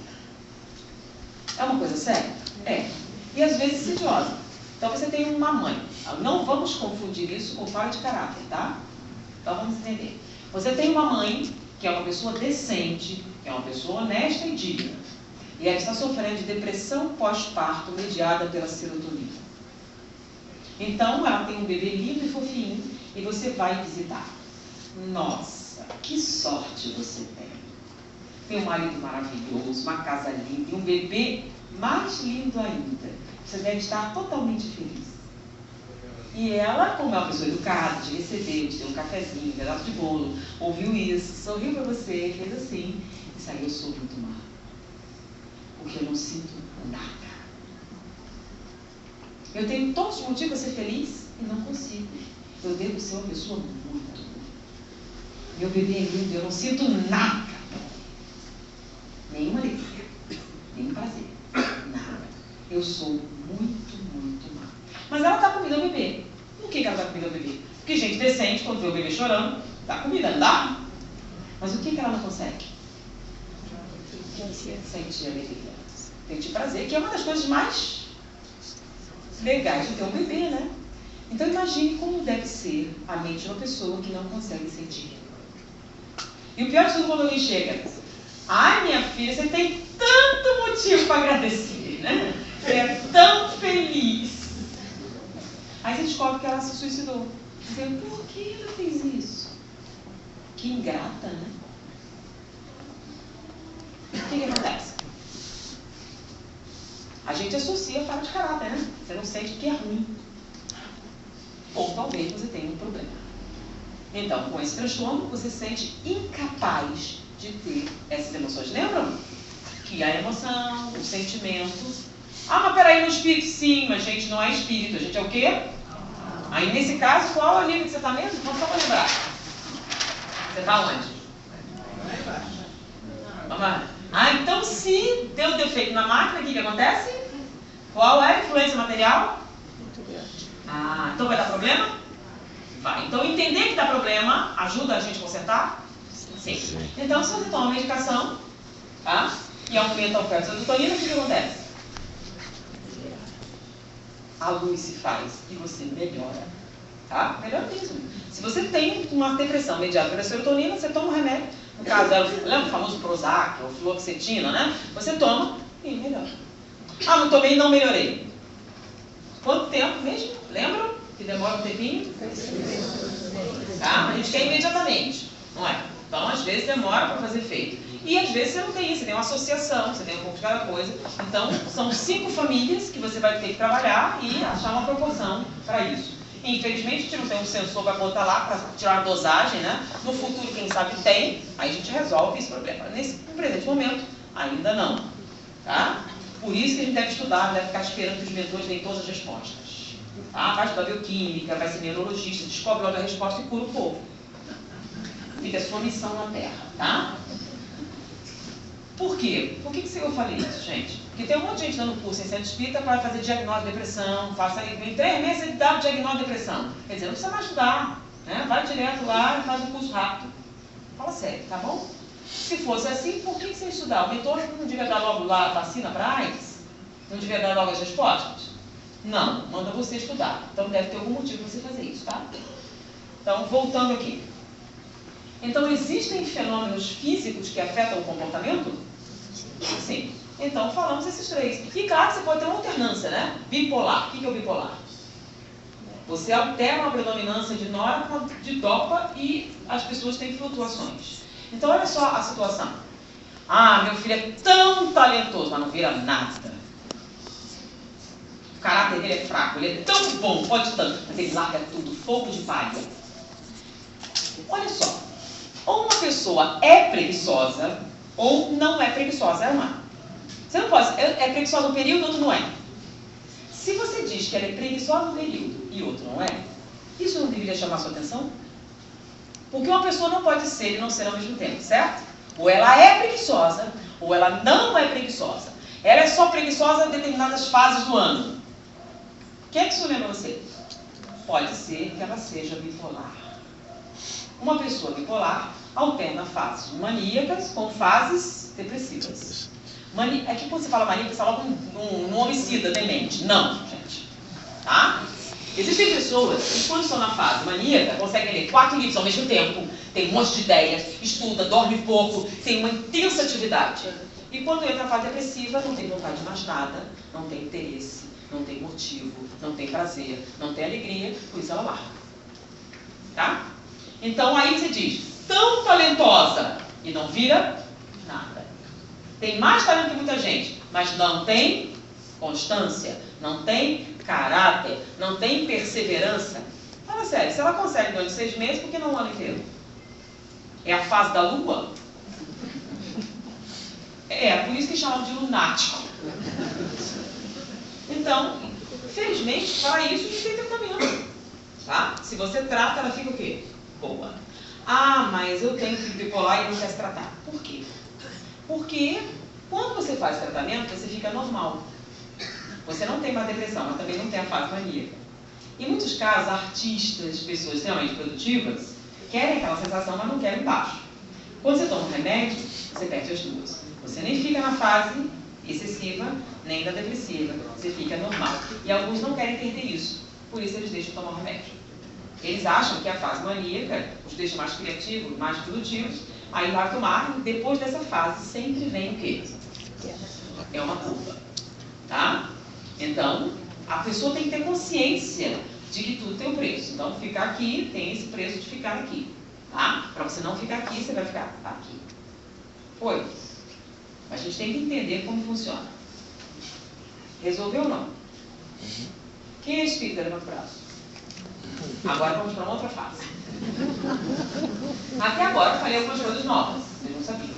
[SPEAKER 1] É uma coisa séria? É. E às vezes insidiosa. Então você tem uma mãe. Não vamos confundir isso com falha de caráter, tá? Então vamos entender. Você tem uma mãe que é uma pessoa decente, é uma pessoa honesta e digna. E ela está sofrendo de depressão pós-parto mediada pela serotonina. Então, ela tem um bebê lindo e fofinho e você vai visitar. Nossa, que sorte você tem. Tem um marido maravilhoso, uma casa linda e um bebê mais lindo ainda. Você deve estar totalmente feliz. E ela, como é uma pessoa educada, te recebeu, te deu um cafezinho, um pedaço de bolo, ouviu isso, sorriu para você, fez assim, e saiu: eu sou muito má, porque eu não sinto nada. Eu tenho todos os motivos para ser feliz e não consigo. Eu devo ser uma pessoa muito boa. Meu bebê é lindo, eu não sinto nada. Nenhuma alegria, nenhum prazer, nada. Eu sou muito, muito má. Mas ela dá comida ao bebê. Por que ela dá comida ao bebê? Porque gente decente, quando vê o bebê chorando, dá comida, não dá? Mas o que ela não consegue? Sentir alegria, sentir prazer, que é uma das coisas mais legais de ter um bebê, né? Então imagine como deve ser a mente de uma pessoa que não consegue sentir. E o pior de tudo, quando alguém chega: ai, minha filha, você tem tanto motivo para agradecer, né? Você é tão feliz. Aí você descobre que ela se suicidou. Você, por que ela fez isso? Que ingrata, né? O que acontece? A gente associa a falta de caráter, né? Você não sente que é ruim. Ou talvez você tenha um problema. Então, com esse transtorno, você se sente incapaz de ter essas emoções. Lembram? Que a emoção, o sentimento... Ah, mas peraí, no espírito? Sim, mas a gente não é espírito. A gente é o quê? Aí, nesse caso, qual é o nível que você está mesmo? Vamos só para lembrar. Você está onde? Vamos lá. Ah, então se deu defeito na máquina, o que acontece? Qual é a influência material? Ah, então vai dar problema? Vai. Então entender que dá problema ajuda a gente a consertar? Sim. Então se você toma uma medicação, tá? E aumenta a oferta de serotonina, o que acontece? A luz se faz e você melhora. Tá? Melhor mesmo. Se você tem uma depressão mediada pela serotonina, você toma um remédio. No caso, lembra o famoso Prozac, ou fluoxetina, né? Você toma e melhora. Ah, não tomei e não melhorei. Quanto tempo mesmo? Lembram? Que demora um tempinho? Tá? A gente quer imediatamente, não é? Então, às vezes, demora para fazer efeito. E, às vezes, você não tem isso. Você tem uma associação, você tem um pouco de cada coisa. Então, são 5 famílias que você vai ter que trabalhar e achar uma proporção para isso. Infelizmente, a gente não tem um sensor para botar lá para tirar a dosagem, né? No futuro, quem sabe tem, aí a gente resolve esse problema. Nesse presente momento, ainda não. Tá? Por isso que a gente deve estudar, não deve ficar esperando que os mentores deem todas as respostas. Tá? Vai estudar bioquímica, vai ser neurologista, descobre logo a resposta e cura o povo. Fica a sua missão na Terra, tá? Por quê? Por que eu falei isso, gente? Porque tem um monte de gente dando curso em centro espírita para fazer diagnóstico de depressão, em 3 meses ele dá o diagnóstico de depressão. Quer dizer, não precisa mais estudar, né? Vai direto lá e faz um curso rápido. Fala sério, tá bom? Se fosse assim, por que você ia estudar? O mentor não devia dar logo lá a vacina para AIDS? Não devia dar logo as respostas? Não, manda você estudar. Então deve ter algum motivo para você fazer isso, tá? Então, voltando aqui. Então, existem fenômenos físicos que afetam o comportamento? Sim. Então, falamos esses 3. E claro, você pode ter uma alternância, né? Bipolar. O que é o bipolar? Você altera uma predominância de nora com a de dopa e as pessoas têm flutuações. Então, olha só a situação. Ah, meu filho é tão talentoso, mas não vira nada. O caráter dele é fraco, ele é tão bom, pode tanto, mas ele larga tudo, fogo de palha. Olha só. Ou uma pessoa é preguiçosa, ou não é preguiçosa, é uma. Você não pode, é preguiçosa no período, outro não é. Se você diz que ela é preguiçosa no período e outro não é, isso não deveria chamar sua atenção? Porque uma pessoa não pode ser e não ser ao mesmo tempo, certo? Ou ela é preguiçosa, ou ela não é preguiçosa. Ela é só preguiçosa em determinadas fases do ano. O que é que isso lembra você? Pode ser que ela seja bipolar. Uma pessoa bipolar alterna fases maníacas com fases depressivas. É que quando você fala maníaca, você fala logo num homicida demente. Não, gente. Tá? Existem pessoas que, quando estão na fase maníaca, conseguem ler 4 livros ao mesmo tempo, tem um monte de ideias, estuda, dorme pouco, tem uma intensa atividade. E quando entra na fase depressiva, não tem vontade de mais nada, não tem interesse, não tem motivo, não tem prazer, não tem alegria, por isso ela larga. Tá? Então aí você diz, tão talentosa e não vira nada. Tem mais talento que muita gente, mas não tem constância, não tem caráter, não tem perseverança. Fala sério, se ela consegue durante 6 meses, por que não o ano inteiro? É a fase da lua? Por isso que chamam de lunático. Então, felizmente, para isso a gente tem tratamento. Tá? Se você trata, ela fica o quê? Boa. Ah, mas eu tenho que bipolar e não quer se tratar. Por quê? Porque quando você faz tratamento, você fica normal. Você não tem uma depressão, mas também não tem a fase maníaca. Em muitos casos, artistas, pessoas extremamente produtivas, querem aquela sensação, mas não querem baixo. Quando você toma um remédio, você perde as duas. Você nem fica na fase excessiva, nem da depressiva. Você fica normal. E alguns não querem perder isso. Por isso eles deixam tomar o remédio. Eles acham que a fase maníaca os deixa mais criativos, mais produtivos. Aí vai tomar, e depois dessa fase sempre vem o quê? É uma curva. Tá? Então, a pessoa tem que ter consciência de que tudo tem um preço. Então, ficar aqui tem esse preço de ficar aqui. Tá? Para você não ficar aqui, você vai ficar aqui. Foi. Mas a gente tem que entender como funciona. Resolveu ou não? Quem é espírita? Levanta o braço. Agora vamos para uma outra fase. Até agora eu falei algumas coisas novas. Vocês não sabiam.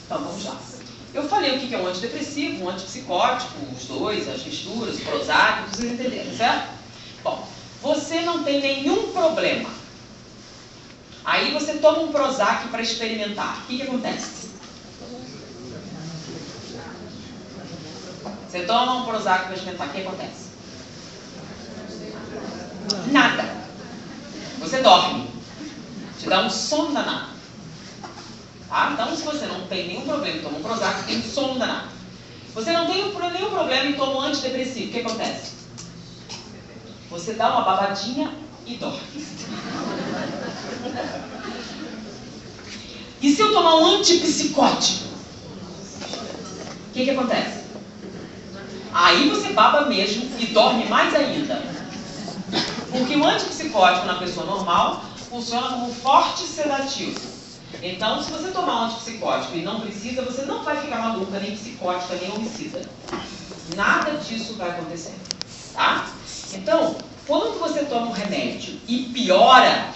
[SPEAKER 1] Então, vamos lá. Eu falei o que é um antidepressivo, um antipsicótico, os dois, as misturas, o Prozac, vocês entenderam, certo? Bom, você não tem nenhum problema. Aí você toma um Prozac para experimentar. O que acontece? Você toma um Prozac para experimentar, o que acontece? Nada. Você dorme. Te dá um sono danado. Tá? Então, se você não tem nenhum problema e toma um Prozac, tem um sono danado. Você não tem nenhum problema e toma um antidepressivo, o que acontece? Você dá uma babadinha e dorme. E se eu tomar um antipsicótico? O que acontece? Aí você baba mesmo e dorme mais ainda. Porque o antipsicótico na pessoa normal funciona como um forte sedativo. Então, se você tomar um antipsicótico e não precisa, você não vai ficar maluca, nem psicótica, nem homicida. Nada disso vai acontecer. Tá? Então, quando você toma um remédio e piora,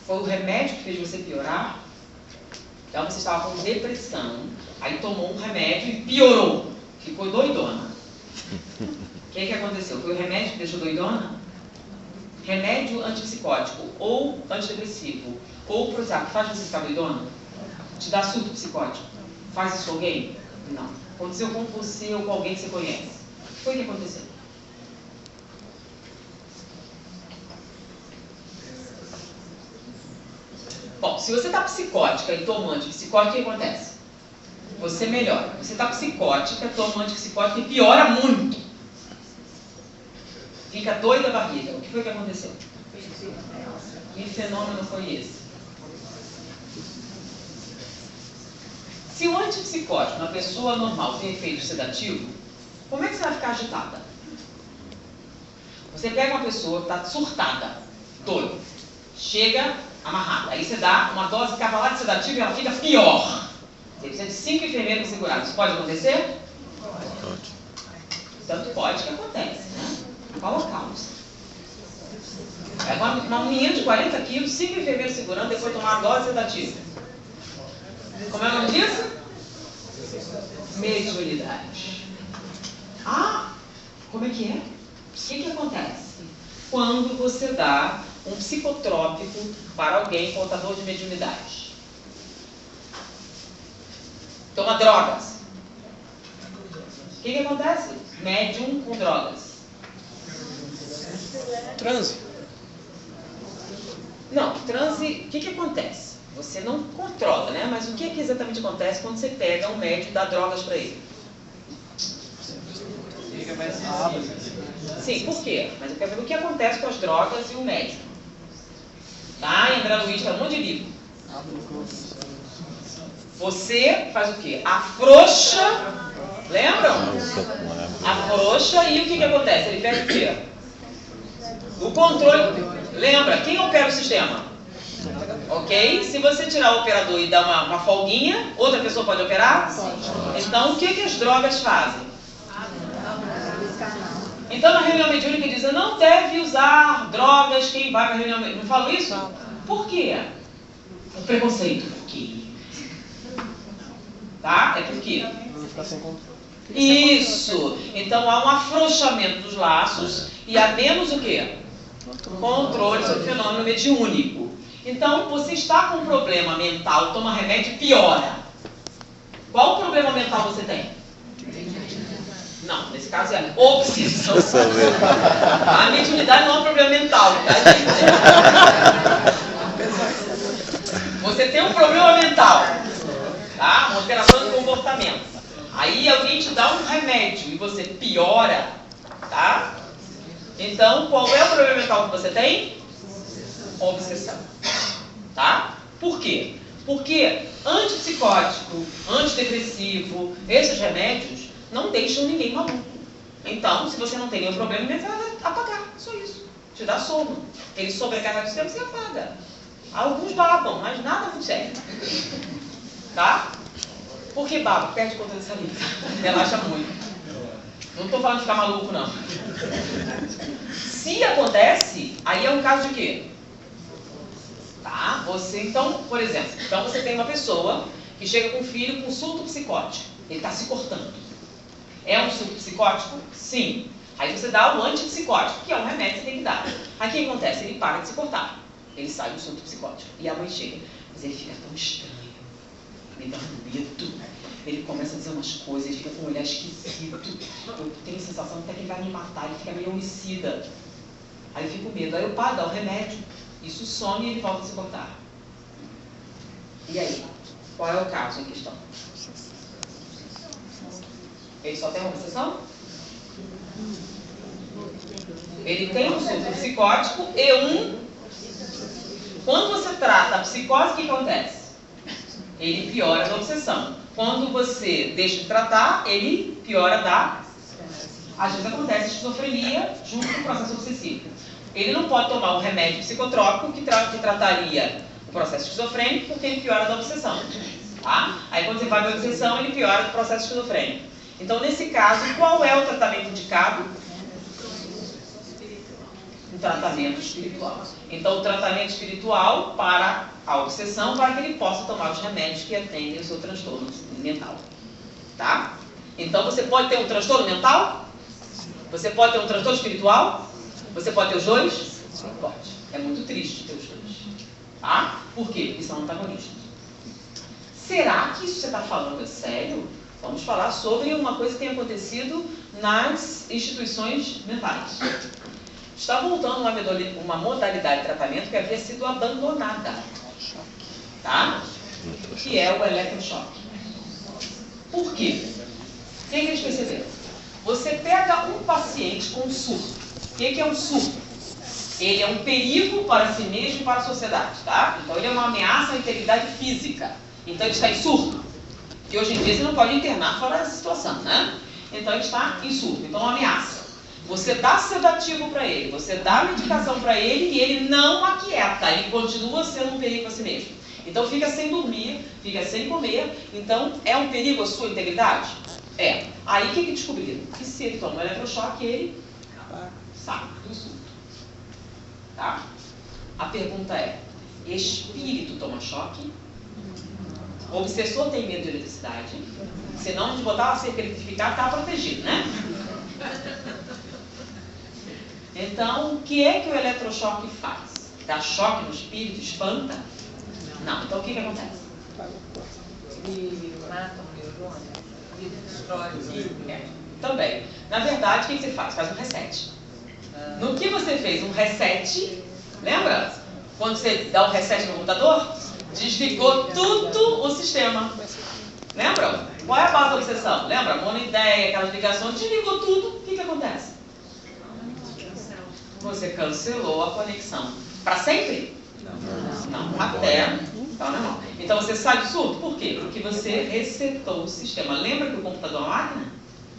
[SPEAKER 1] foi o remédio que fez você piorar? Então, você estava com depressão, aí tomou um remédio e piorou. Ficou doidona. O que aconteceu? Foi o remédio que deixou doidona? Remédio antipsicótico ou antidepressivo ou Prozac faz você ficar doidona? Te dá surto psicótico? Faz isso com alguém? Não. Aconteceu com você ou com alguém que você conhece? Foi o que aconteceu. Bom, se você está psicótica e toma um antipsicótico, o que acontece? Você melhora. Você está psicótica, toma um antipsicótico e piora muito. Fica doida a barriga. O que foi que aconteceu? Que fenômeno foi esse? Se o antipsicótico na pessoa normal tem efeito sedativo, como é que você vai ficar agitada? Você pega uma pessoa que está surtada, doida, chega amarrada, aí você dá uma dose cavalar de sedativo e ela fica pior. Você precisa de 5 enfermeiros segurados. Isso pode acontecer? Pode. Tanto pode que acontece, né? Qual a causa? É uma menina de 40 quilos, 5 enfermeiros segurando, depois tomar a dose sedativa. Como é o nome disso? Mediunidade. Ah, como é que é? O que acontece? Quando você dá um psicotrópico para alguém portador de mediunidade. Toma drogas. O que acontece? Médium com drogas.
[SPEAKER 3] Transe.
[SPEAKER 1] Não, transe, o que acontece? Você não controla, né? Mas o que exatamente acontece quando você pega um médium e dá drogas para ele?
[SPEAKER 5] fica mais sensível.
[SPEAKER 1] Sim, por quê? Mas eu quero saber o que acontece com as drogas e o médico. Tá? E André Luiz tem um monte de livro. Você faz o quê? Afrouxa. Lembram? Afrouxa e o que acontece? Ele pega o quê? O controle. Lembra? Quem opera o sistema? Ok? Se você tirar o operador e dar uma folguinha, outra pessoa pode operar? Então, o que as drogas fazem? Então, na reunião mediúnica diz, não deve usar drogas quem vai para a reunião mediúnica. Não falo isso? Por quê? O preconceito. Por quê? Tá? É por quê? Isso. Então, há um afrouxamento dos laços e há menos o quê? Controle sobre o fenômeno mediúnico. Então, você está com um problema mental, toma remédio e piora. Qual problema mental você tem? Não, nesse caso é obsessão. A mediunidade não é um problema mental, tá, gente? Você tem um problema mental, tá? Uma alteração de comportamento. Aí alguém te dá um remédio e você piora, tá? Então, qual é o problema mental que você tem? Obsessão. Tá? Por quê? Porque antipsicótico, antidepressivo, esses remédios não deixam ninguém maluco. Então, se você não tem nenhum problema, você vai apagar. Só isso. Te dá sono. Ele sobrecarrega o sistema, você apaga. Alguns babam, mas nada muito sério. Tá? Por que baba? Perde conta dessa vida. Relaxa muito. Não estou falando de ficar maluco, não. Se acontece, aí é um caso de quê? Tá? Você, então, por exemplo, então você tem uma pessoa que chega com um filho com surto psicótico. Ele está se cortando. É um surto psicótico? Sim. Aí você dá o antipsicótico, que é um remédio que você tem que dar. Aí o que acontece? Ele para de se cortar. Ele sai do surto psicótico. E a mãe chega. Mas ele fica tão estranho. Me dá um medo. Ele começa a dizer umas coisas, ele fica com um olhar esquisito. Eu tenho a sensação até que ele vai me matar, ele fica meio homicida. Aí eu fico com medo. Aí eu paro, dá o remédio. Isso some e ele volta a se cortar. E aí? Qual é o caso em questão? Ele só tem uma obsessão? Ele tem um surto psicótico e um... Quando você trata a psicose, o que acontece? Ele piora da obsessão. Quando você deixa de tratar, ele piora da... Às vezes acontece esquizofrenia junto com o processo obsessivo. Ele não pode tomar um remédio psicotrópico que trataria o processo esquizofrênico, porque ele piora da obsessão. Tá? Aí quando você vai da obsessão, ele piora do processo esquizofrênico. Então, nesse caso, qual é o tratamento indicado? Um tratamento espiritual. Então, o tratamento espiritual para a obsessão, para que ele possa tomar os remédios que atendem o seu transtorno mental. Tá? Então, você pode ter um transtorno mental? Você pode ter um transtorno espiritual? Você pode ter os dois? Sim. Pode. É muito triste ter os dois. Tá? Por quê? Porque são antagonistas. Será que isso que você está falando é sério? Vamos falar sobre uma coisa que tem acontecido nas instituições mentais. Está voltando uma modalidade de tratamento que havia sido abandonada. Tá? Que é o eletrochoque. Por quê? O que eles perceberam? Você pega um paciente com surto. O que é um surto? Ele é um perigo para si mesmo e para a sociedade, tá? Então ele é uma ameaça à integridade física. Então ele está em surto. E hoje em dia você não pode internar fora dessa situação, né? Então ele está em surto. Então é uma ameaça. Você dá sedativo para ele, você dá medicação para ele e ele não aquieta. Ele continua sendo um perigo para si mesmo. Então fica sem dormir, fica sem comer. Então é um perigo à sua integridade? É. Aí o que descobriram? Que se ele toma um eletrochoque, ele sai do surto. Tá? A pergunta é, espírito toma choque? O obsessor tem medo de eletricidade? Senão, de botar uma cerca eletrificada, está protegido, né? Então, o que é que o eletrochoque faz? Dá choque no espírito? Espanta? Não. Então, o que acontece?
[SPEAKER 5] E mata o neurônio, e destrói.
[SPEAKER 1] Também. Na verdade, o que você faz? Faz um reset. No que você fez um reset, lembra? Quando você dá um reset no computador, desligou tudo o sistema. Lembram? Qual é a base da obsessão? Lembra? Monoideia, aquelas ligações, desligou tudo, o que acontece? Você cancelou a conexão. Para sempre? Não. Até. Então você sai do surto. Por quê? Porque você resetou o sistema. Lembra que o computador é uma máquina?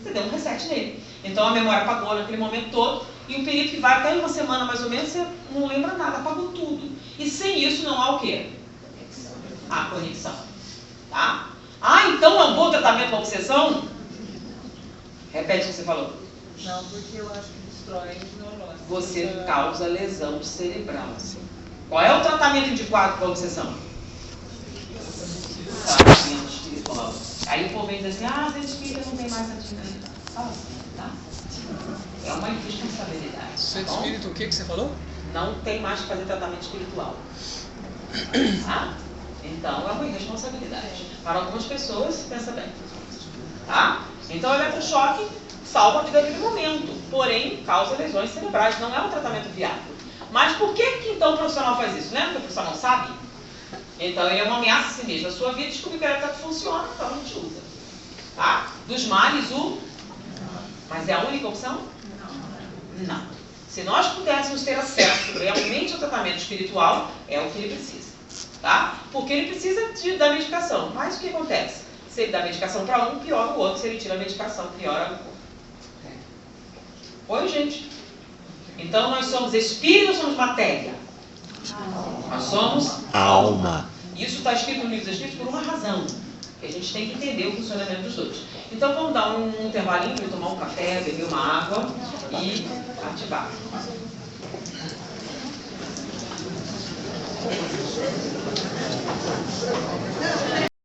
[SPEAKER 1] Você deu um reset nele. Então a memória apagou naquele momento todo. E um período que vai até uma semana mais ou menos, você não lembra nada, apagou tudo. E sem isso não há o quê? A conexão. Tá? Então é um bom tratamento para obsessão? Repete o que você falou.
[SPEAKER 5] Não, porque eu acho que destrói os neurônios.
[SPEAKER 1] Você causa lesão cerebral. Qual é o tratamento indicado para a obsessão? Tratamento espiritual. Aí o povo vem dizer assim, centro espírita não tem mais tratamento. Fala assim, tá? É uma irresponsabilidade.
[SPEAKER 6] Centro espírita, o que você falou?
[SPEAKER 1] Não tem mais que fazer tratamento espiritual. Tá? Então é uma irresponsabilidade. Para algumas pessoas, pensa bem. Tá? Então o eletrochoque salva a vida naquele momento, porém causa lesões cerebrais. Não é um tratamento viável. Mas por que então o profissional faz isso? Lembra que o profissional não sabe? Então ele é uma ameaça a si mesmo. A sua vida descobriu que o eletrochoque funciona, então a gente usa. Tá? Dos males, Mas é a única opção? Não. Se nós pudéssemos ter acesso realmente ao tratamento espiritual, é o que ele precisa. Tá? Porque ele precisa da medicação. Mas o que acontece? Se ele dá medicação para um, piora o outro. Se ele tira a medicação, piora o outro. Oi, gente. Então nós somos espírito ou somos matéria? Nós somos
[SPEAKER 4] Alma.
[SPEAKER 1] Isso está escrito no livro dos Espíritos por uma razão. Que a gente tem que entender o funcionamento dos dois. Então vamos dar um intervalinho para tomar um café, beber uma água e ativar.